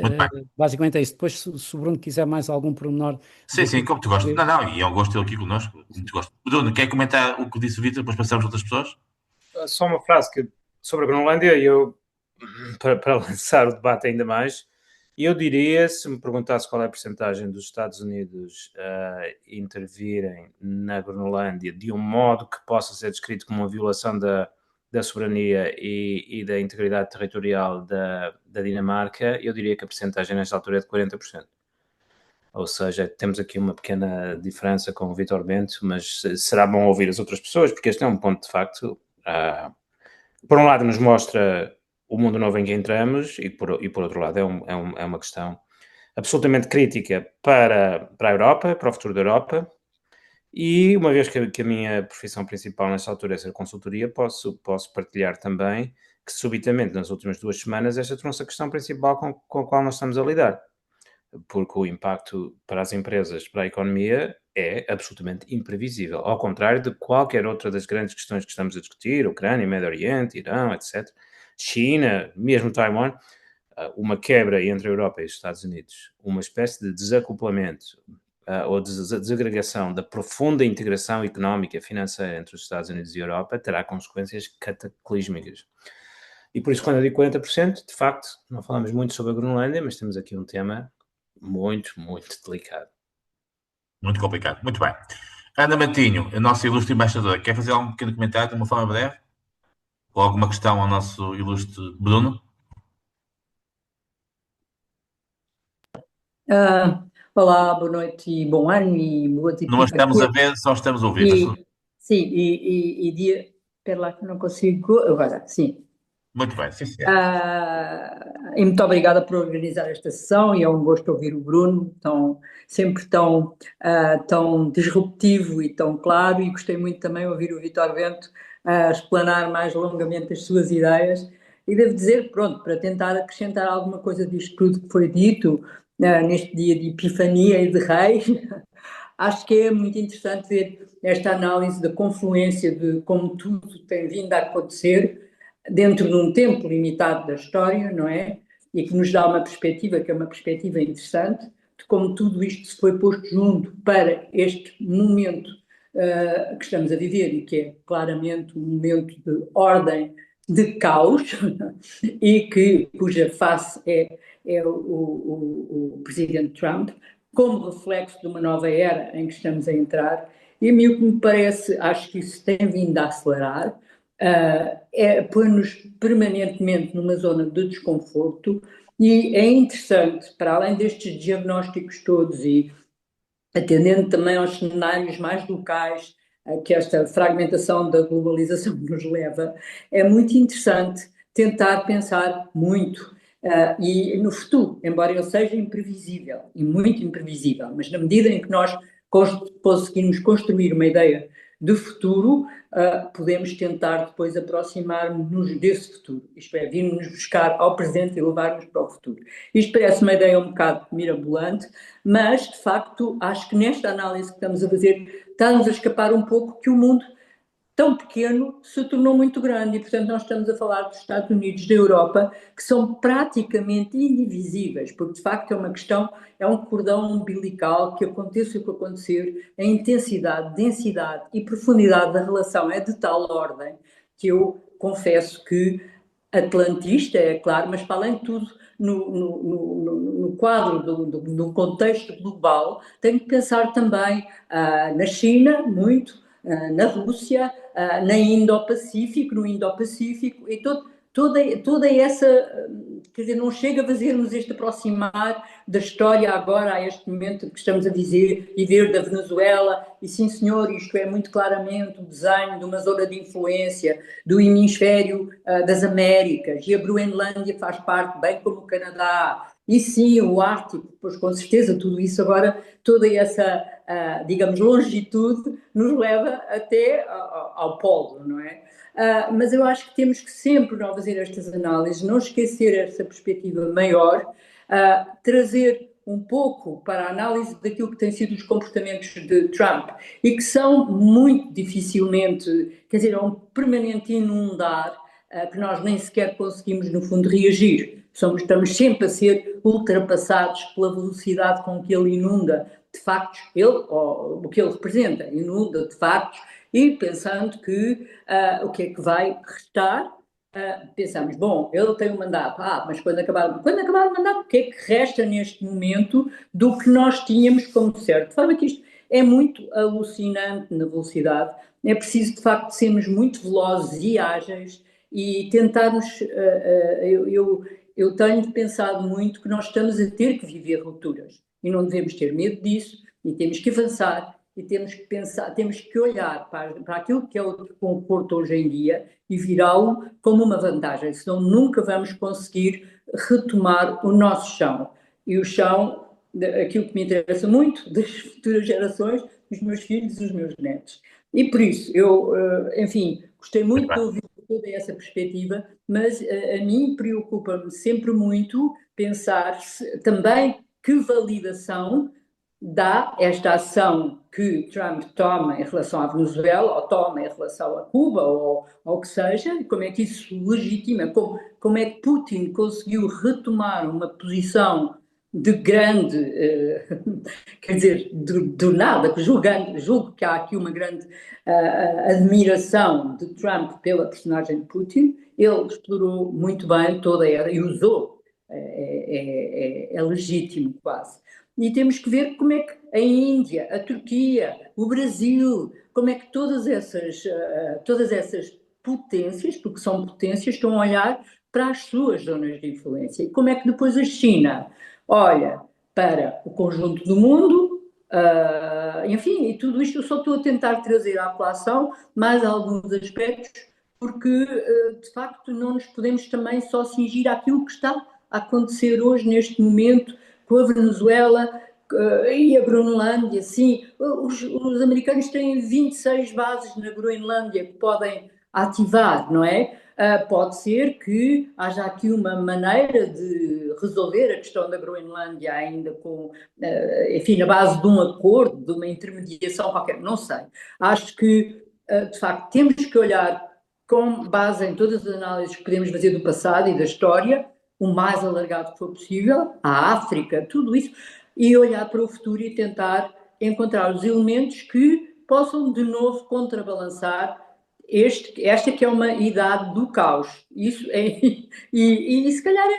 Muito bem. basicamente é isso. Depois, se o Bruno quiser mais algum pormenor Sim, sim, daquilo como tu que gostas. eu... Não, não, e é um gosto tê-lo aqui connosco. Muito gosto. Bruno, quer comentar o que disse o Vitor, depois passamos a outras pessoas? Só uma frase sobre a Groenlândia, eu, para lançar o debate ainda mais, eu diria, se me perguntasse qual é a percentagem dos Estados Unidos intervirem na Groenlândia de um modo que possa ser descrito como uma violação da soberania e da integridade territorial da Dinamarca, eu diria que a percentagem nesta altura é de 40%. Ou seja, temos aqui uma pequena diferença com o Vítor Bento, mas será bom ouvir as outras pessoas, porque este é um ponto de facto... por um lado nos mostra o mundo novo em que entramos e por outro lado é uma questão absolutamente crítica para a Europa, para o futuro da Europa, e uma vez que a minha profissão principal nesta altura é ser consultoria, posso partilhar também que subitamente nas últimas 2 semanas esta tornou-se a questão principal com a qual nós estamos a lidar, porque o impacto para as empresas, para a economia, é absolutamente imprevisível, ao contrário de qualquer outra das grandes questões que estamos a discutir, Ucrânia, Médio Oriente, Irão, etc., China, mesmo Taiwan, uma quebra entre a Europa e os Estados Unidos, uma espécie de desacoplamento ou desagregação da profunda integração económica e financeira entre os Estados Unidos e a Europa terá consequências cataclísmicas. E por isso, quando eu digo 40%, de facto, não falamos muito sobre a Groenlândia, mas temos aqui um tema muito, muito delicado. Muito complicado. Muito bem. Ana Matinho, a nossa ilustre embaixadora, quer fazer algum pequeno comentário de uma forma breve? Ou alguma questão ao nosso ilustre Bruno? Olá, boa noite e bom ano e boa Não a tipo estamos a ver, só estamos a ouvir. sim, e dia. Espera lá que não consigo. Agora, sim. Muito bem, sim, sim. E muito obrigada por organizar esta sessão e é um gosto ouvir o Bruno, sempre tão disruptivo e tão claro, e gostei muito também de ouvir o Vítor Bento explanar mais longamente as suas ideias, e devo dizer, pronto, para tentar acrescentar alguma coisa disto tudo que foi dito neste dia de Epifania e de Reis, acho que é muito interessante ver esta análise da confluência de como tudo tem vindo a acontecer dentro de um tempo limitado da história, não é? E que nos dá uma perspectiva, que é uma perspectiva interessante, de como tudo isto se foi posto junto para este momento que estamos a viver e que é claramente um momento de ordem, de caos, e cuja face é o presidente Trump, como reflexo de uma nova era em que estamos a entrar. E a mim o que me parece, acho que isso tem vindo a acelerar, põe-nos permanentemente numa zona de desconforto, e é interessante, para além destes diagnósticos todos e atendendo também aos cenários mais locais que esta fragmentação da globalização nos leva, é muito interessante tentar pensar muito e no futuro, embora ele seja imprevisível e muito imprevisível, mas na medida em que nós conseguirmos construir uma ideia de futuro, podemos tentar depois aproximar-nos desse futuro, isto é, vir-nos buscar ao presente e levar-nos para o futuro. Isto parece uma ideia um bocado mirabolante, mas de facto acho que nesta análise que estamos a fazer está-nos a escapar um pouco que o mundo tão pequeno se tornou muito grande, e portanto nós estamos a falar dos Estados Unidos, da Europa, que são praticamente indivisíveis, porque de facto é uma questão, é um cordão umbilical que aconteça o que acontecer, a intensidade, densidade e profundidade da relação é de tal ordem que eu confesso que atlantista, é claro, mas para além de tudo no quadro do contexto global, tenho que pensar também na China, muito, na Rússia, no Indo-Pacífico e toda essa, quer dizer, não chega a fazer-nos este aproximar da história agora, a este momento que estamos a dizer e ver da Venezuela, e sim senhor, isto é muito claramente o desenho de uma zona de influência do hemisfério das Américas, e a Groenlândia faz parte, bem como o Canadá, e sim, o Ártico, pois com certeza tudo isso agora, toda essa, digamos, longitude nos leva até ao polo, não é? Mas eu acho que temos que sempre, ao fazer estas análises, não esquecer essa perspectiva maior, trazer um pouco para a análise daquilo que têm sido os comportamentos de Trump e que são muito dificilmente, quer dizer, é um permanente inundar que nós nem sequer conseguimos, no fundo, reagir. Estamos sempre a ser ultrapassados pela velocidade com que ele inunda de factos, o que ele representa, inunda de factos, e pensando que o que é que vai restar, pensamos, bom, ele tem um mandato, mas quando acabar o mandato, o que é que resta neste momento do que nós tínhamos como certo? De forma que isto é muito alucinante na velocidade, é preciso de facto sermos muito velozes e ágeis e tentarmos, eu tenho pensado muito que nós estamos a ter que viver rupturas e não devemos ter medo disso e temos que avançar e temos que pensar, temos que olhar para aquilo que é o conforto hoje em dia e virá-lo como uma vantagem, senão nunca vamos conseguir retomar o nosso chão. E o chão, aquilo que me interessa muito, das futuras gerações, os meus filhos e os meus netos. E por isso, eu, enfim, gostei muito de ouvir toda essa perspectiva, mas a mim preocupa-me sempre muito pensar também que validação dá esta ação que Trump toma em relação à Venezuela, ou toma em relação a Cuba, ou o que seja, e como é que isso legitima, como é que Putin conseguiu retomar uma posição de grande, quer dizer, do nada, julgo que há aqui uma grande admiração de Trump pela personagem de Putin. Ele explorou muito bem toda ela e usou, é legítimo quase. E temos que ver como é que a Índia, a Turquia, o Brasil, como é que todas essas potências, porque são potências, estão a olhar para as suas zonas de influência. E como é que depois a China olha para o conjunto do mundo, enfim, e tudo isto eu só estou a tentar trazer à colação mais alguns aspectos, porque de facto não nos podemos também só cingir àquilo que está a acontecer hoje, neste momento, com a Venezuela e a Groenlândia. Sim, os americanos têm 26 bases na Groenlândia que podem ativar, não é? Pode ser que haja aqui uma maneira de resolver a questão da Groenlândia ainda com, enfim, na base de um acordo, de uma intermediação qualquer, não sei. Acho que, de facto, temos que olhar com base em todas as análises que podemos fazer do passado e da história, o mais alargado que for possível, a África, tudo isso, e olhar para o futuro e tentar encontrar os elementos que possam de novo contrabalançar esta que é uma idade do caos. Isso é, e se calhar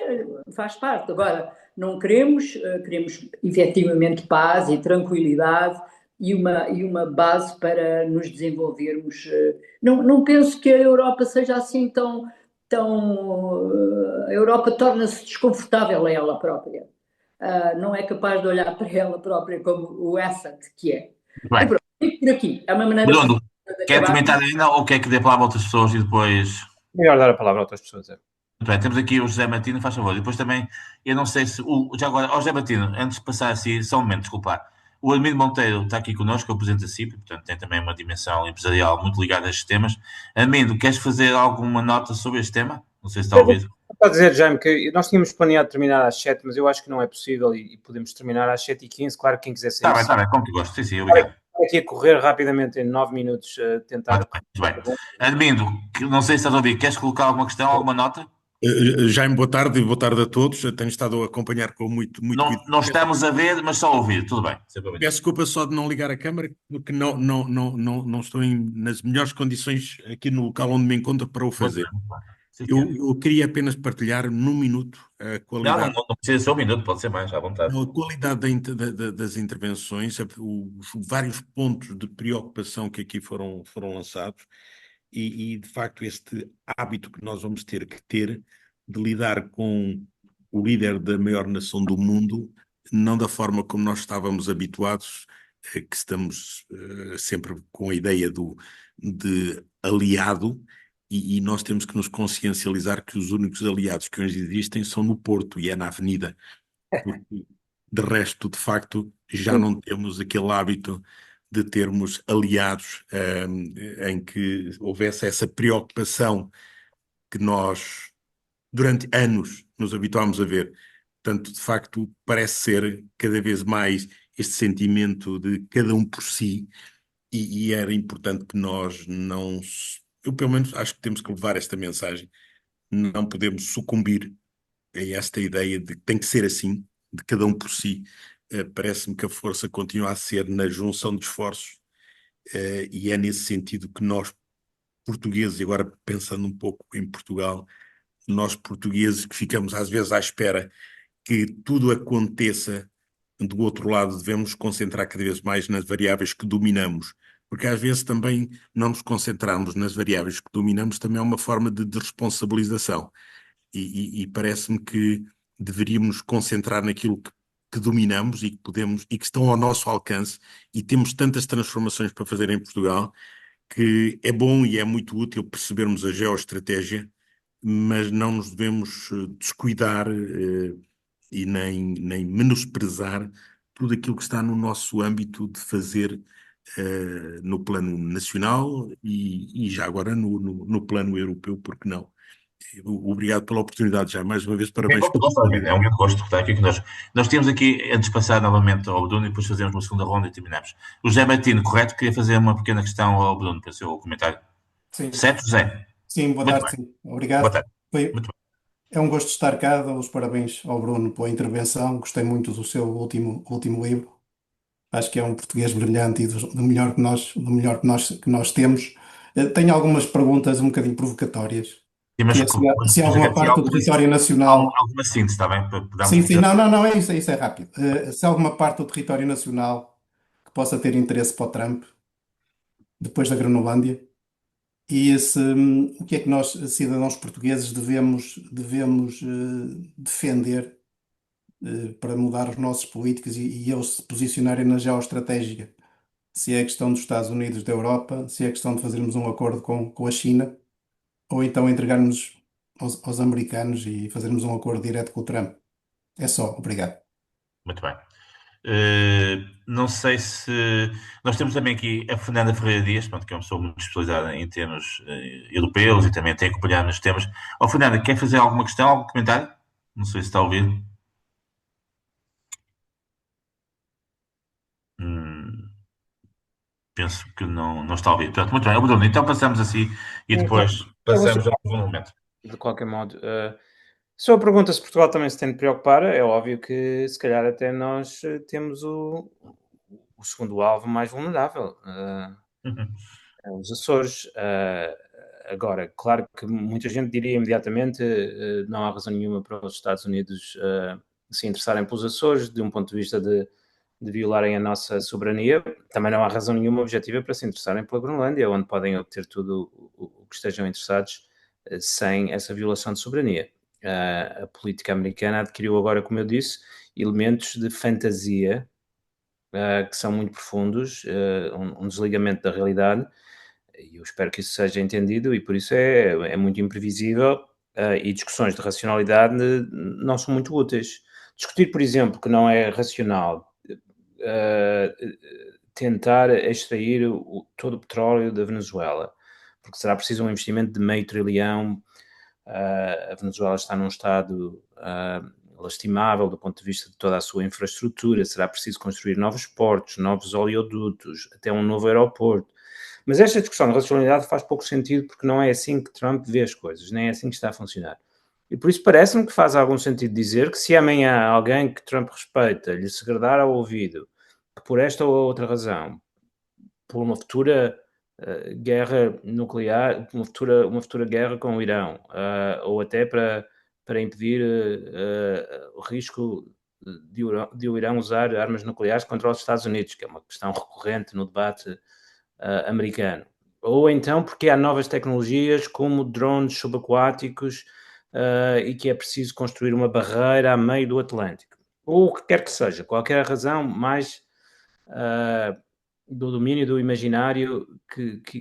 faz parte. Agora, não queremos efetivamente paz e tranquilidade e uma base para nos desenvolvermos. Não penso que a Europa seja assim tão a Europa torna-se desconfortável a ela própria. Não é capaz de olhar para ela própria como o asset que é. Bem, E pronto, fico por aqui. É uma maneira Bruno, de quer acabar. comentar ainda ou quer que dê palavra a outras pessoas e depois... Melhor dar a palavra a outras pessoas. Muito bem, temos aqui o José Martino, faz favor. E depois também, eu não sei se... já agora, José Martino, antes de passar assim, só um momento, desculpa. O Armindo Monteiro está aqui connosco, é o presidente da CIP, portanto tem também uma dimensão empresarial muito ligada a estes temas. Armindo, queres fazer alguma nota sobre este tema? Não sei se está a ouvir. Pode dizer, Jaime, que nós tínhamos planeado terminar às 7, mas eu acho que não é possível e podemos terminar às 7h15. Claro que quem quiser sair... Está bem, como tu gostas. Sim, obrigado. Aqui a correr rapidamente em 9 minutos, tentar... Muito bem. Armindo, não sei se estás a ouvir, queres colocar alguma questão, alguma nota? Jaime, boa tarde e boa tarde a todos. Tenho estado a acompanhar com muito cuidado. Não estamos a ver, mas só a ouvir, tudo bem. Peço desculpa só de não ligar a câmara, porque não estou nas melhores condições aqui no local onde me encontro para o fazer. Eu queria apenas partilhar num minuto a qualidade... Não precisa ser um minuto, pode ser mais, à vontade. A qualidade das intervenções, os vários pontos de preocupação que aqui foram lançados. e, de facto, este hábito que nós vamos ter que ter de lidar com o líder da maior nação do mundo, não da forma como nós estávamos habituados, que estamos sempre com a ideia de aliado, e nós temos que nos consciencializar que os únicos aliados que hoje existem são no Porto e é na Avenida, porque de resto, de facto, já não temos aquele hábito de termos aliados em que houvesse essa preocupação que nós, durante anos, nos habituámos a ver. Portanto, de facto, parece ser cada vez mais este sentimento de cada um por si, e era importante que nós não. Eu, pelo menos, acho que temos que levar esta mensagem. Não podemos sucumbir a esta ideia de que tem que ser assim, de cada um por si. Parece-me que a força continua a ser na junção de esforços, e é nesse sentido que nós, portugueses, e agora pensando um pouco em Portugal, nós portugueses que ficamos às vezes à espera que tudo aconteça do outro lado, devemos concentrar cada vez mais nas variáveis que dominamos, porque às vezes também não nos concentrarmos nas variáveis que dominamos também é uma forma de desresponsabilização, e parece-me que deveríamos nos concentrar naquilo que dominamos e que podemos e que estão ao nosso alcance, e temos tantas transformações para fazer em Portugal que é bom e é muito útil percebermos a geoestratégia, mas não nos devemos descuidar e nem menosprezar tudo aquilo que está no nosso âmbito de fazer no plano nacional e já agora no plano europeu, porque não? Obrigado pela oportunidade já, mais uma vez, parabéns pelo convite. É um grande gosto estar aqui connosco. Nós temos aqui, antes de passar novamente ao Bruno, e depois fazemos uma segunda ronda e terminamos. O José Martino, correto? Queria fazer uma pequena questão ao Bruno para o seu comentário. Sim, Certo, José? sim, boa Muito tarde, bem. sim. Obrigado. Boa tarde. Foi, Muito bem. é um gosto estar cá, dou os parabéns ao Bruno pela intervenção, gostei muito do seu último livro, acho que é um português brilhante e do melhor que nós temos. Tenho algumas perguntas um bocadinho provocatórias, Sim, mas que é se há alguma parte do território nacional... alguma síntese, está bem? Para darmos Sim, sim, não, isso é rápido. Se há alguma parte do território nacional que possa ter interesse para o Trump, depois da Groenlândia? E o que é que nós, cidadãos portugueses, devemos defender para mudar os nossos políticos e eles se posicionarem na geoestratégia? Se é a questão dos Estados Unidos, da Europa, se é a questão de fazermos um acordo com a China, ou então entregarmos aos americanos e fazermos um acordo direto com o Trump. É só, obrigado. Muito bem. Não sei se. Nós temos também aqui a Fernanda Ferreira Dias, pronto, que é uma pessoa muito especializada em termos europeus e também tem acompanhado nos temas. Fernanda, quer fazer alguma questão, algum comentário? Não sei se está a ouvir. Penso que não está a ouvir. Portanto, muito bem, Bruno, então passamos assim e depois passamos ao segundo momento. De qualquer modo, se a pergunta se Portugal também se tem de preocupar, é óbvio que se calhar até nós temos o segundo alvo mais vulnerável, os Açores. Agora, claro que muita gente diria imediatamente não há razão nenhuma para os Estados Unidos se interessarem pelos Açores, de um ponto de vista de violarem a nossa soberania. Também não há razão nenhuma objetiva para se interessarem pela Groenlândia, onde podem obter tudo o que estejam interessados sem essa violação de soberania. A política americana adquiriu agora, como eu disse, elementos de fantasia que são muito profundos, um desligamento da realidade, e eu espero que isso seja entendido, e por isso é muito imprevisível, e discussões de racionalidade não são muito úteis. Discutir, por exemplo, que não é racional tentar extrair todo o petróleo da Venezuela, porque será preciso um investimento de $500 bilhão. A Venezuela está num estado lastimável do ponto de vista de toda a sua infraestrutura, será preciso construir novos portos, novos oleodutos, até um novo aeroporto. Mas esta discussão de racionalidade faz pouco sentido, porque não é assim que Trump vê as coisas, nem é assim que está a funcionar. E por isso parece-me que faz algum sentido dizer que se amanhã alguém que Trump respeita lhe segredar ao ouvido que por esta ou outra razão, por uma futura guerra nuclear, uma futura guerra com o Irão, ou até para impedir o risco de o Irão usar armas nucleares contra os Estados Unidos, que é uma questão recorrente no debate americano. Ou então porque há novas tecnologias como drones subaquáticos e que é preciso construir uma barreira a meio do Atlântico. Ou o que quer que seja, qualquer razão mais do domínio do imaginário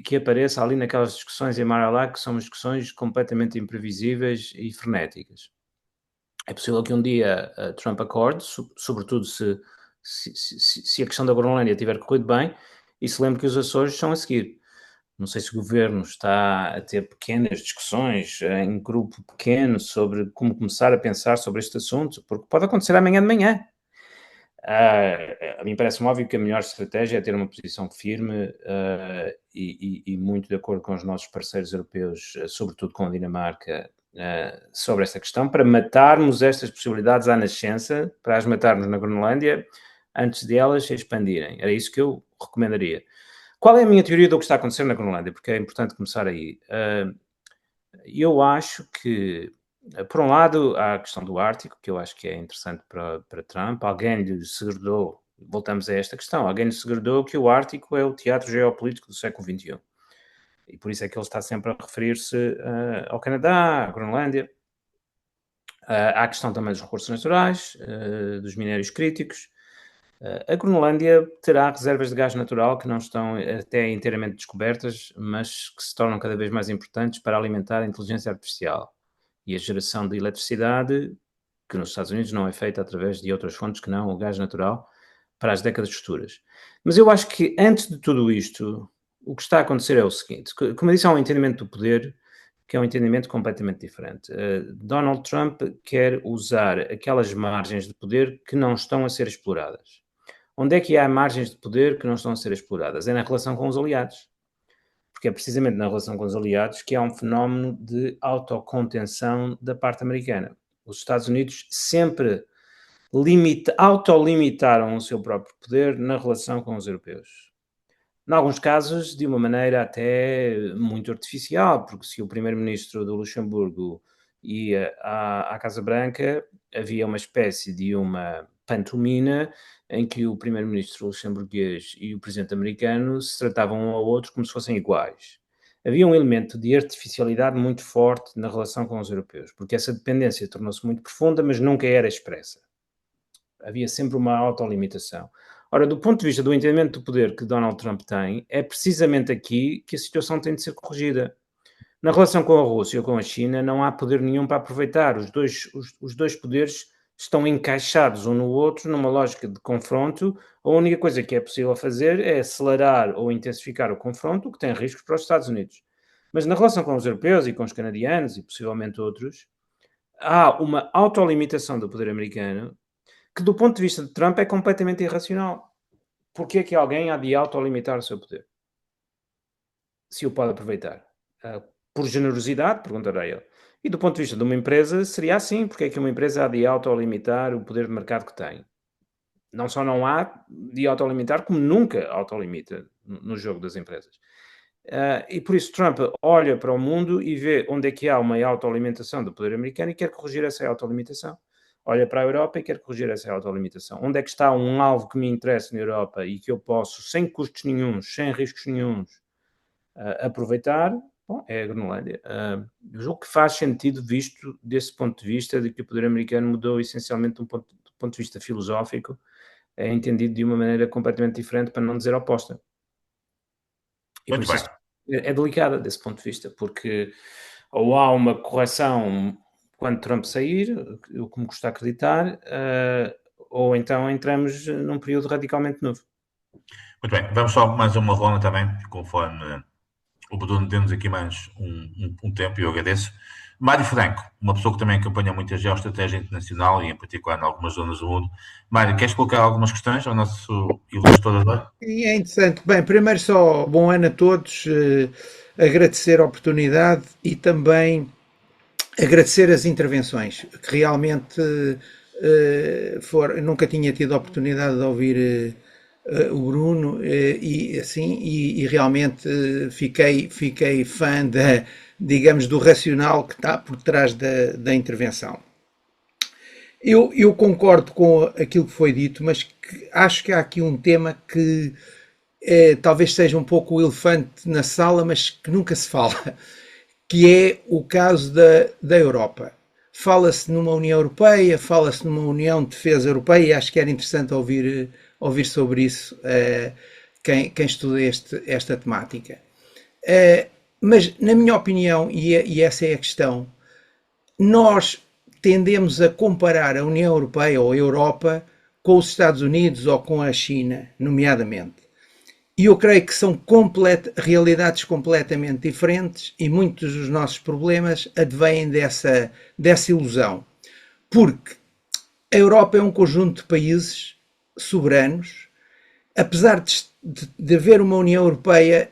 que apareça ali naquelas discussões em Mar-a-Lago, que são discussões completamente imprevisíveis e frenéticas. É possível que um dia Trump acorde, sobretudo se a questão da Groenlândia tiver corrido bem, e se lembre que os Açores são a seguir. Não sei se o governo está a ter pequenas discussões em grupo pequeno sobre como começar a pensar sobre este assunto, porque pode acontecer amanhã de manhã. A mim parece-me óbvio que a melhor estratégia é ter uma posição firme e muito de acordo com os nossos parceiros europeus, sobretudo com a Dinamarca, sobre esta questão, para matarmos estas possibilidades à nascença, para as matarmos na Groenlândia, antes de elas se expandirem. Era isso que eu recomendaria. Qual é a minha teoria do que está a acontecer na Groenlândia? Porque é importante começar aí. Eu acho que, por um lado, há a questão do Ártico, que eu acho que é interessante para Trump. Alguém lhe segredou, voltamos a esta questão, alguém lhe segredou que o Ártico é o teatro geopolítico do século XXI. E por isso é que ele está sempre a referir-se ao Canadá, à Groenlândia. Há a questão também dos recursos naturais, dos minérios críticos. A Groenlândia terá reservas de gás natural que não estão até inteiramente descobertas, mas que se tornam cada vez mais importantes para alimentar a inteligência artificial e a geração de eletricidade, que nos Estados Unidos não é feita através de outras fontes que não o gás natural, para as décadas futuras. Mas eu acho que, antes de tudo isto, o que está a acontecer é o seguinte: como eu disse, há um entendimento do poder que é um entendimento completamente diferente. Donald Trump quer usar aquelas margens de poder que não estão a ser exploradas. Onde é que há margens de poder que não estão a ser exploradas? É na relação com os aliados. Porque é precisamente na relação com os aliados que há um fenómeno de autocontenção da parte americana. Os Estados Unidos sempre autolimitaram o seu próprio poder na relação com os europeus. Em alguns casos, de uma maneira até muito artificial, porque se o primeiro-ministro do Luxemburgo ia à Casa Branca, havia uma espécie de uma pantomima em que o primeiro-ministro luxemburguês e o presidente americano se tratavam um ao outro como se fossem iguais. Havia um elemento de artificialidade muito forte na relação com os europeus, porque essa dependência tornou-se muito profunda, mas nunca era expressa. Havia sempre uma autolimitação. Ora, do ponto de vista do entendimento do poder que Donald Trump tem, é precisamente aqui que a situação tem de ser corrigida. Na relação com a Rússia ou com a China, não há poder nenhum para aproveitar. Os dois poderes estão encaixados um no outro numa lógica de confronto. A única coisa que é possível fazer é acelerar ou intensificar o confronto, o que tem riscos para os Estados Unidos. Mas na relação com os europeus e com os canadianos e possivelmente outros, há uma autolimitação do poder americano que, do ponto de vista de Trump, é completamente irracional. Porquê é que alguém há de autolimitar o seu poder? Se o pode aproveitar. Por generosidade, perguntarei ele. E do ponto de vista de uma empresa, seria assim. Porque é que uma empresa há de autolimitar o poder de mercado que tem? Não só não há de autolimitar, como nunca autolimita no jogo das empresas. E por isso Trump olha para o mundo e vê onde é que há uma autoalimentação do poder americano e quer corrigir essa autolimitação. Olha para a Europa e quer corrigir essa autolimitação. Onde é que está um alvo que me interessa na Europa e que eu posso, sem custos nenhuns, sem riscos nenhuns, aproveitar? Bom, é a Groenlândia. Eu julgo que faz sentido, visto desse ponto de vista, de que o poder americano mudou essencialmente do ponto de vista filosófico, é entendido de uma maneira completamente diferente, para não dizer oposta. E por isso é delicada desse ponto de vista, porque ou há uma correção quando Trump sair, o que me custa acreditar, ou então entramos num período radicalmente novo. Muito bem, vamos só mais uma ronda também, conforme o Bruno deu-nos aqui mais um tempo, e eu agradeço. Mário Franco, uma pessoa que também acompanha muito a geoestratégia internacional e em particular em algumas zonas do mundo. Mário, queres colocar algumas questões ao nosso ilustre orador? É interessante. Bem, primeiro só bom ano a todos, agradecer a oportunidade e também agradecer as intervenções, que realmente nunca tinha tido a oportunidade de ouvir o Bruno e realmente fiquei fã digamos, do racional que está por trás da intervenção. Eu concordo com aquilo que foi dito, mas acho que há aqui um tema que talvez seja um pouco o elefante na sala, mas que nunca se fala, que é o caso da Europa. Fala-se numa União Europeia, fala-se numa União de Defesa Europeia, e acho que era interessante ouvir sobre isso quem estuda esta temática. Mas, na minha opinião, e essa é a questão, nós tendemos a comparar a União Europeia ou a Europa com os Estados Unidos ou com a China, nomeadamente. E eu creio que são realidades completamente diferentes e muitos dos nossos problemas advêm dessa ilusão. Porque a Europa é um conjunto de países soberanos. Apesar de haver uma União Europeia,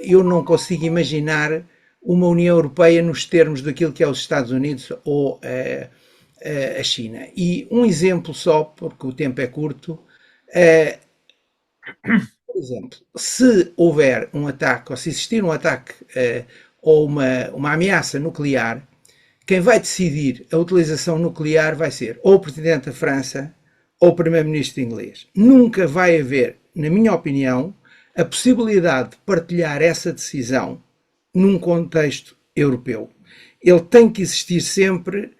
eu não consigo imaginar uma União Europeia nos termos daquilo que é os Estados Unidos ou a China. E um exemplo só, porque o tempo é curto, por exemplo, se houver um ataque, ou se existir um ataque ou uma ameaça nuclear, quem vai decidir a utilização nuclear vai ser ou o Presidente da França ou o Primeiro-Ministro inglês. Nunca vai haver, na minha opinião, a possibilidade de partilhar essa decisão num contexto europeu. Ele tem que existir sempre,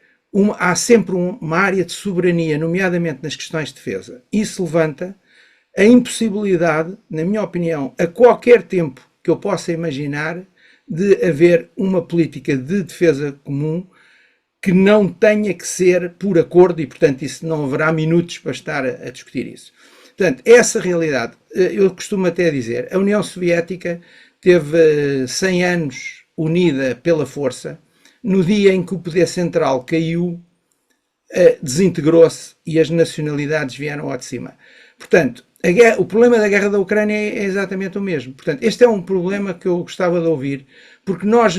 há sempre uma área de soberania, nomeadamente nas questões de defesa. Isso levanta a impossibilidade, na minha opinião, a qualquer tempo que eu possa imaginar, de haver uma política de defesa comum que não tenha que ser por acordo e, portanto, isso não haverá minutos para estar a discutir isso. Portanto, essa realidade, eu costumo até dizer, a União Soviética teve 100 anos unida pela força. No dia em que o poder central caiu, desintegrou-se e as nacionalidades vieram ao de cima. Portanto, o problema da guerra da Ucrânia é exatamente o mesmo. Portanto, este é um problema que eu gostava de ouvir, porque nós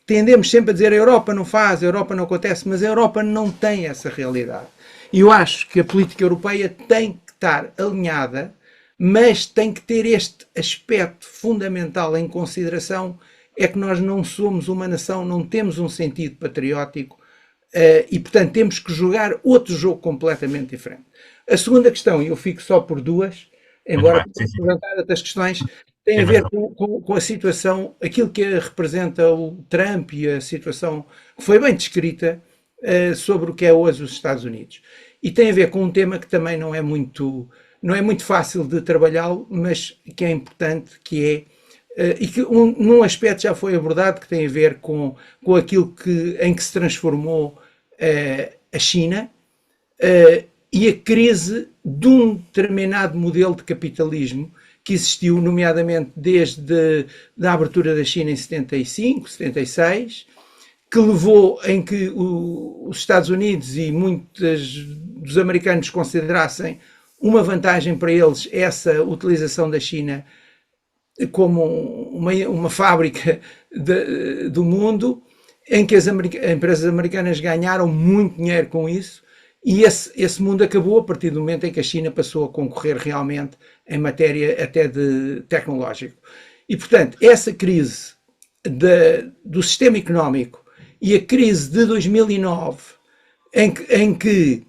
tendemos sempre a dizer a Europa não faz, a Europa não acontece, mas a Europa não tem essa realidade. E eu acho que a política europeia tem que estar alinhada, mas tem que ter este aspecto fundamental em consideração, é que nós não somos uma nação, não temos um sentido patriótico e, portanto, temos que jogar outro jogo completamente diferente. A segunda questão, e eu fico só por duas, embora apresentar outras questões, tem a ver com a situação, aquilo que representa o Trump e a situação que foi bem descrita sobre o que é hoje os Estados Unidos. E tem a ver com um tema que também não é muito fácil de trabalhá-lo, mas que é importante, que é, e que num aspecto já foi abordado, que tem a ver com aquilo em que se transformou a China, e a crise de um determinado modelo de capitalismo que existiu, nomeadamente desde a abertura da China em 75, 76, que levou em que os Estados Unidos e muitos dos americanos considerassem uma vantagem para eles essa utilização da China como uma fábrica do mundo, em que as empresas americanas ganharam muito dinheiro com isso. E esse mundo acabou a partir do momento em que a China passou a concorrer realmente em matéria até de tecnológico. E, portanto, essa crise do sistema económico e a crise de 2009, em que,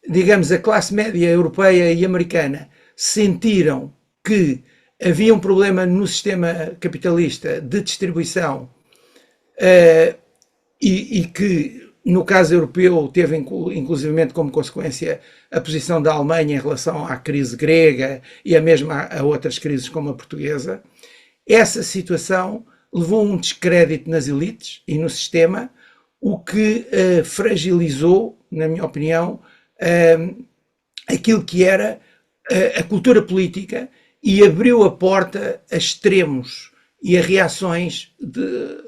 digamos, a classe média europeia e americana sentiram que havia um problema no sistema capitalista de distribuição e que, no caso europeu, teve inclusivamente como consequência a posição da Alemanha em relação à crise grega e mesmo a outras crises como a portuguesa. Essa situação levou a um descrédito nas elites e no sistema, o que fragilizou, na minha opinião, aquilo que era a cultura política e abriu a porta a extremos e a reações de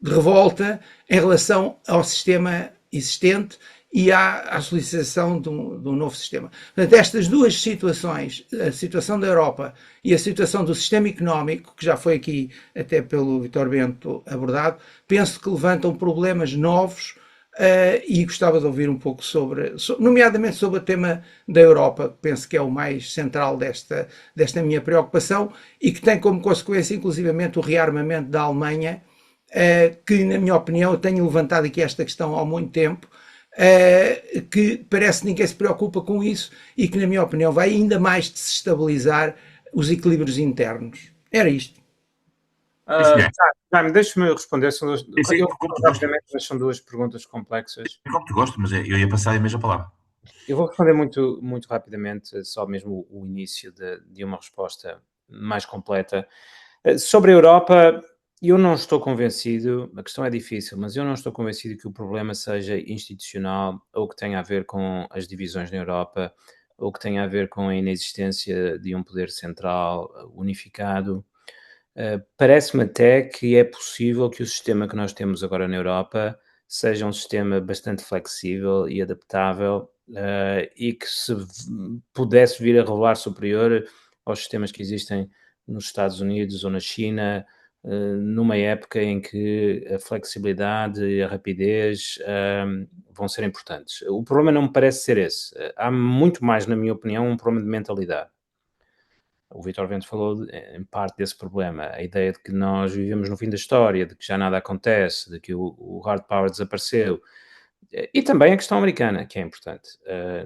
revolta em relação ao sistema existente e à solicitação de um novo sistema. Portanto, estas duas situações, a situação da Europa e a situação do sistema económico, que já foi aqui até pelo Vítor Bento abordado, penso que levantam problemas novos e gostava de ouvir um pouco nomeadamente sobre o tema da Europa, que penso que é o mais central desta minha preocupação e que tem como consequência, inclusivamente, o rearmamento da Alemanha, que, na minha opinião, eu tenho levantado aqui esta questão há muito tempo, que parece que ninguém se preocupa com isso e que, na minha opinião, vai ainda mais desestabilizar os equilíbrios internos. Era isto. Jaime, deixa-me responder. Eu como tu rapidamente, mas são duas perguntas complexas. como tu gostas, mas eu ia passar a mesma palavra. Eu vou responder muito, muito rapidamente, só mesmo o início de uma resposta mais completa. Sobre a Europa, eu não estou convencido, a questão é difícil, mas eu não estou convencido que o problema seja institucional ou que tenha a ver com as divisões na Europa ou que tenha a ver com a inexistência de um poder central unificado. Parece-me até que é possível que o sistema que nós temos agora na Europa seja um sistema bastante flexível e adaptável, e que se pudesse vir a revelar superior aos sistemas que existem nos Estados Unidos ou na China, numa época em que a flexibilidade e a rapidez vão ser importantes. O problema não me parece ser esse. Há muito mais, na minha opinião, um problema de mentalidade. O Vítor Vento falou, em parte, desse problema. A ideia de que nós vivemos no fim da história, de que já nada acontece, de que o hard power desapareceu. E também a questão americana, que é importante.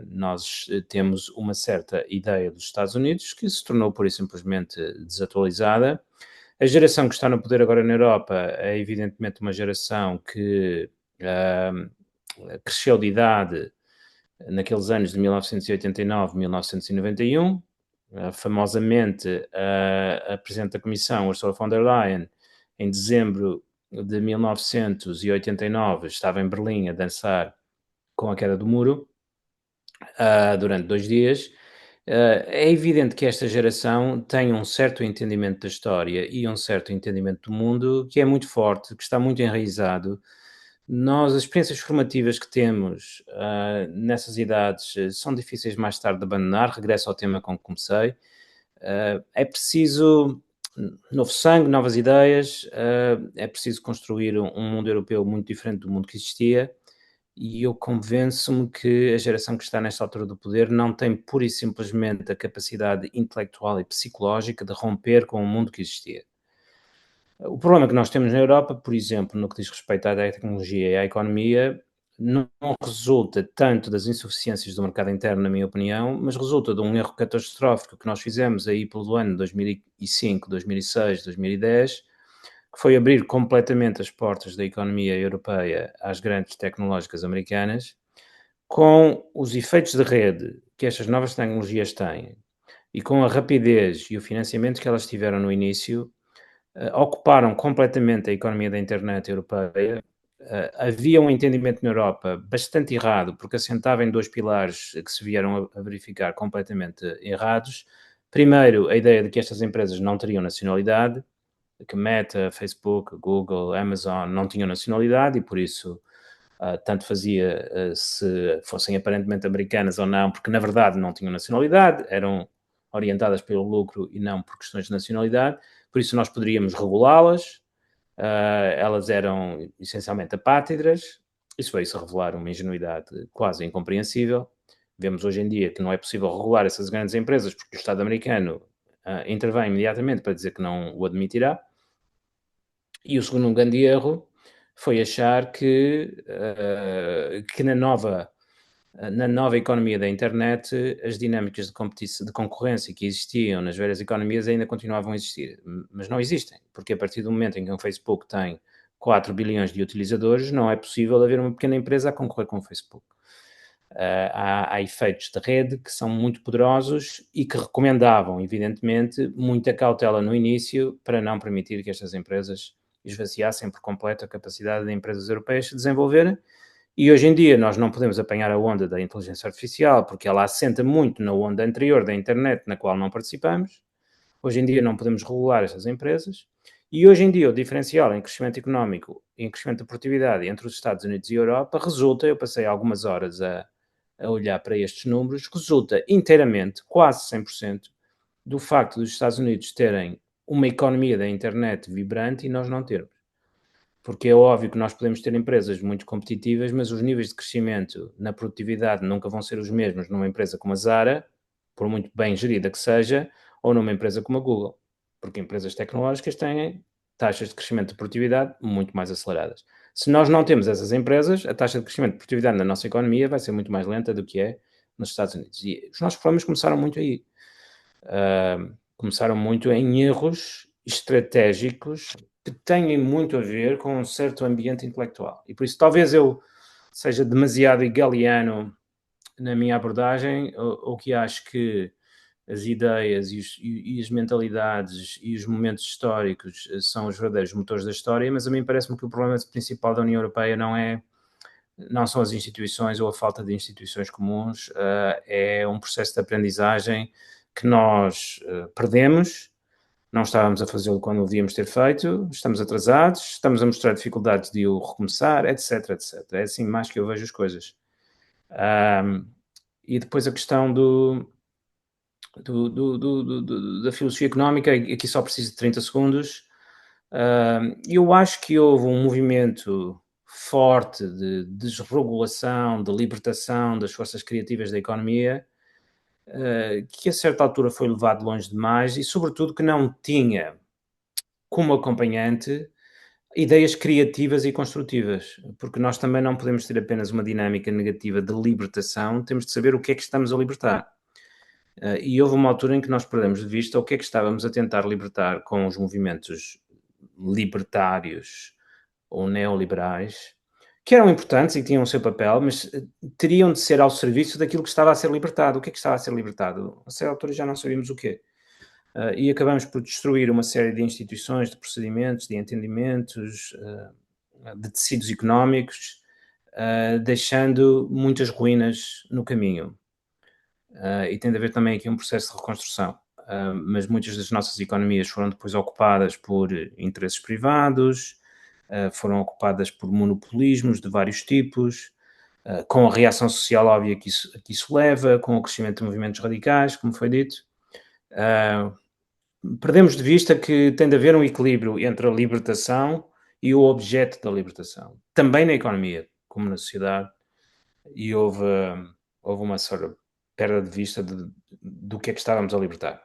Nós temos uma certa ideia dos Estados Unidos que se tornou, pura e simplesmente, desatualizada. A geração que está no poder agora na Europa é, evidentemente, uma geração que cresceu de idade naqueles anos de 1989, 1991. Famosamente, a Presidente da Comissão, Ursula von der Leyen, em dezembro de 1989, estava em Berlim a dançar com a queda do muro durante 2 dias. É evidente que esta geração tem um certo entendimento da história e um certo entendimento do mundo que é muito forte, que está muito enraizado. Nós, as experiências formativas que temos nessas idades são difíceis mais tarde de abandonar. Regresso ao tema com que comecei. É preciso novo sangue, novas ideias, é preciso construir um mundo europeu muito diferente do mundo que existia, e eu convenço-me que a geração que está nesta altura do poder não tem pura e simplesmente a capacidade intelectual e psicológica de romper com o mundo que existia. O problema que nós temos na Europa, por exemplo, no que diz respeito à tecnologia e à economia, não resulta tanto das insuficiências do mercado interno, na minha opinião, mas resulta de um erro catastrófico que nós fizemos aí pelo ano 2005, 2006, 2010, que foi abrir completamente as portas da economia europeia às grandes tecnológicas americanas, com os efeitos de rede que estas novas tecnologias têm e com a rapidez e o financiamento que elas tiveram no início. Ocuparam completamente a economia da internet europeia. Havia um entendimento na Europa bastante errado, porque assentava em 2 pilares que se vieram a verificar completamente errados. Primeiro, a ideia de que estas empresas não teriam nacionalidade, que Meta, Facebook, Google, Amazon não tinham nacionalidade e por isso tanto fazia se fossem aparentemente americanas ou não, porque na verdade não tinham nacionalidade, eram orientadas pelo lucro e não por questões de nacionalidade. Por isso nós poderíamos regulá-las, elas eram essencialmente apátridas. Isso veio-se a revelar uma ingenuidade quase incompreensível. Vemos hoje em dia que não é possível regular essas grandes empresas porque o Estado americano intervém imediatamente para dizer que não o admitirá. E o segundo grande erro foi achar que na nova economia da internet, as dinâmicas de concorrência que existiam nas velhas economias ainda continuavam a existir, mas não existem, porque a partir do momento em que um Facebook tem 4 bilhões de utilizadores, não é possível haver uma pequena empresa a concorrer com o Facebook. Há efeitos de rede que são muito poderosos e que recomendavam, evidentemente, muita cautela no início para não permitir que estas empresas esvaziassem por completo a capacidade de empresas europeias se desenvolverem. E hoje em dia nós não podemos apanhar a onda da inteligência artificial porque ela assenta muito na onda anterior da internet na qual não participamos. Hoje em dia não podemos regular estas empresas. E hoje em dia o diferencial em crescimento económico e em crescimento de produtividade entre os Estados Unidos e a Europa resulta, eu passei algumas horas a olhar para estes números, resulta inteiramente, quase 100%, do facto dos Estados Unidos terem uma economia da internet vibrante e nós não termos. Porque é óbvio que nós podemos ter empresas muito competitivas, mas os níveis de crescimento na produtividade nunca vão ser os mesmos numa empresa como a Zara, por muito bem gerida que seja, ou numa empresa como a Google. Porque empresas tecnológicas têm taxas de crescimento de produtividade muito mais aceleradas. Se nós não temos essas empresas, a taxa de crescimento de produtividade na nossa economia vai ser muito mais lenta do que é nos Estados Unidos. E os nossos problemas começaram muito aí. começaram muito em erros estratégicos que têm muito a ver com um certo ambiente intelectual. E por isso talvez eu seja demasiado hegeliano na minha abordagem, ou que acho que as ideias e as mentalidades e os momentos históricos são os verdadeiros motores da história, mas a mim parece-me que o problema principal da União Europeia não são as instituições ou a falta de instituições comuns, é um processo de aprendizagem que nós perdemos, não estávamos a fazê-lo quando o devíamos ter feito, estamos atrasados, estamos a mostrar dificuldades de o recomeçar, etc, etc. É assim mais que eu vejo as coisas. E depois a questão da filosofia económica, aqui só preciso de 30 segundos. Eu acho que houve um movimento forte de desregulação, de libertação das forças criativas da economia, que a certa altura foi levado longe demais e, sobretudo, que não tinha como acompanhante ideias criativas e construtivas, porque nós também não podemos ter apenas uma dinâmica negativa de libertação, temos de saber o que é que estamos a libertar. E houve uma altura em que nós perdemos de vista o que é que estávamos a tentar libertar com os movimentos libertários ou neoliberais, que eram importantes e tinham o seu papel, mas teriam de ser ao serviço daquilo que estava a ser libertado. O que é que estava a ser libertado? A certa altura já não sabíamos o quê. E acabamos por destruir uma série de instituições, de procedimentos, de entendimentos, de tecidos económicos, deixando muitas ruínas no caminho. E tem de haver também aqui um processo de reconstrução. Mas muitas das nossas economias foram depois ocupadas por interesses privados, foram ocupadas por monopolismos de vários tipos, com a reação social óbvia que isso leva, com o crescimento de movimentos radicais, como foi dito. Perdemos de vista que tem de haver um equilíbrio entre a libertação e o objeto da libertação. Também na economia, como na sociedade, e houve uma sort of perda de vista do que é que estávamos a libertar.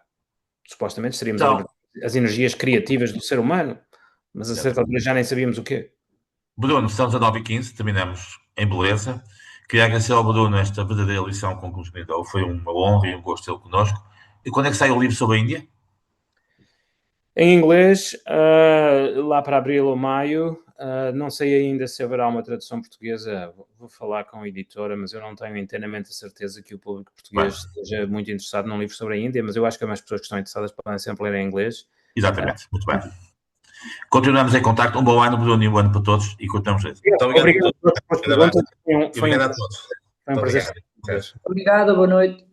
Supostamente estaríamos a libertar as energias criativas do ser humano, mas a certa altura já nem sabíamos o quê. Bruno, estamos a 9h15, terminamos em beleza. Queria agradecer ao Bruno esta verdadeira lição com que nos brindou. Foi uma honra e um gosto tê-lo connosco. E quando é que sai o livro sobre a Índia? Em inglês, lá para abril ou maio. Não sei ainda se haverá uma tradução portuguesa. Vou falar com a editora, mas eu não tenho inteiramente a certeza que o público português esteja muito interessado num livro sobre a Índia, mas eu acho que as pessoas que estão interessadas podem sempre ler em inglês. Exatamente, muito bem. Continuamos em contacto. Um bom ano, Bruno, e um bom ano para todos. E continuamos. Muito obrigado a todos pelas perguntas. Obrigado a todos. Foi um prazer. Obrigado, boa noite.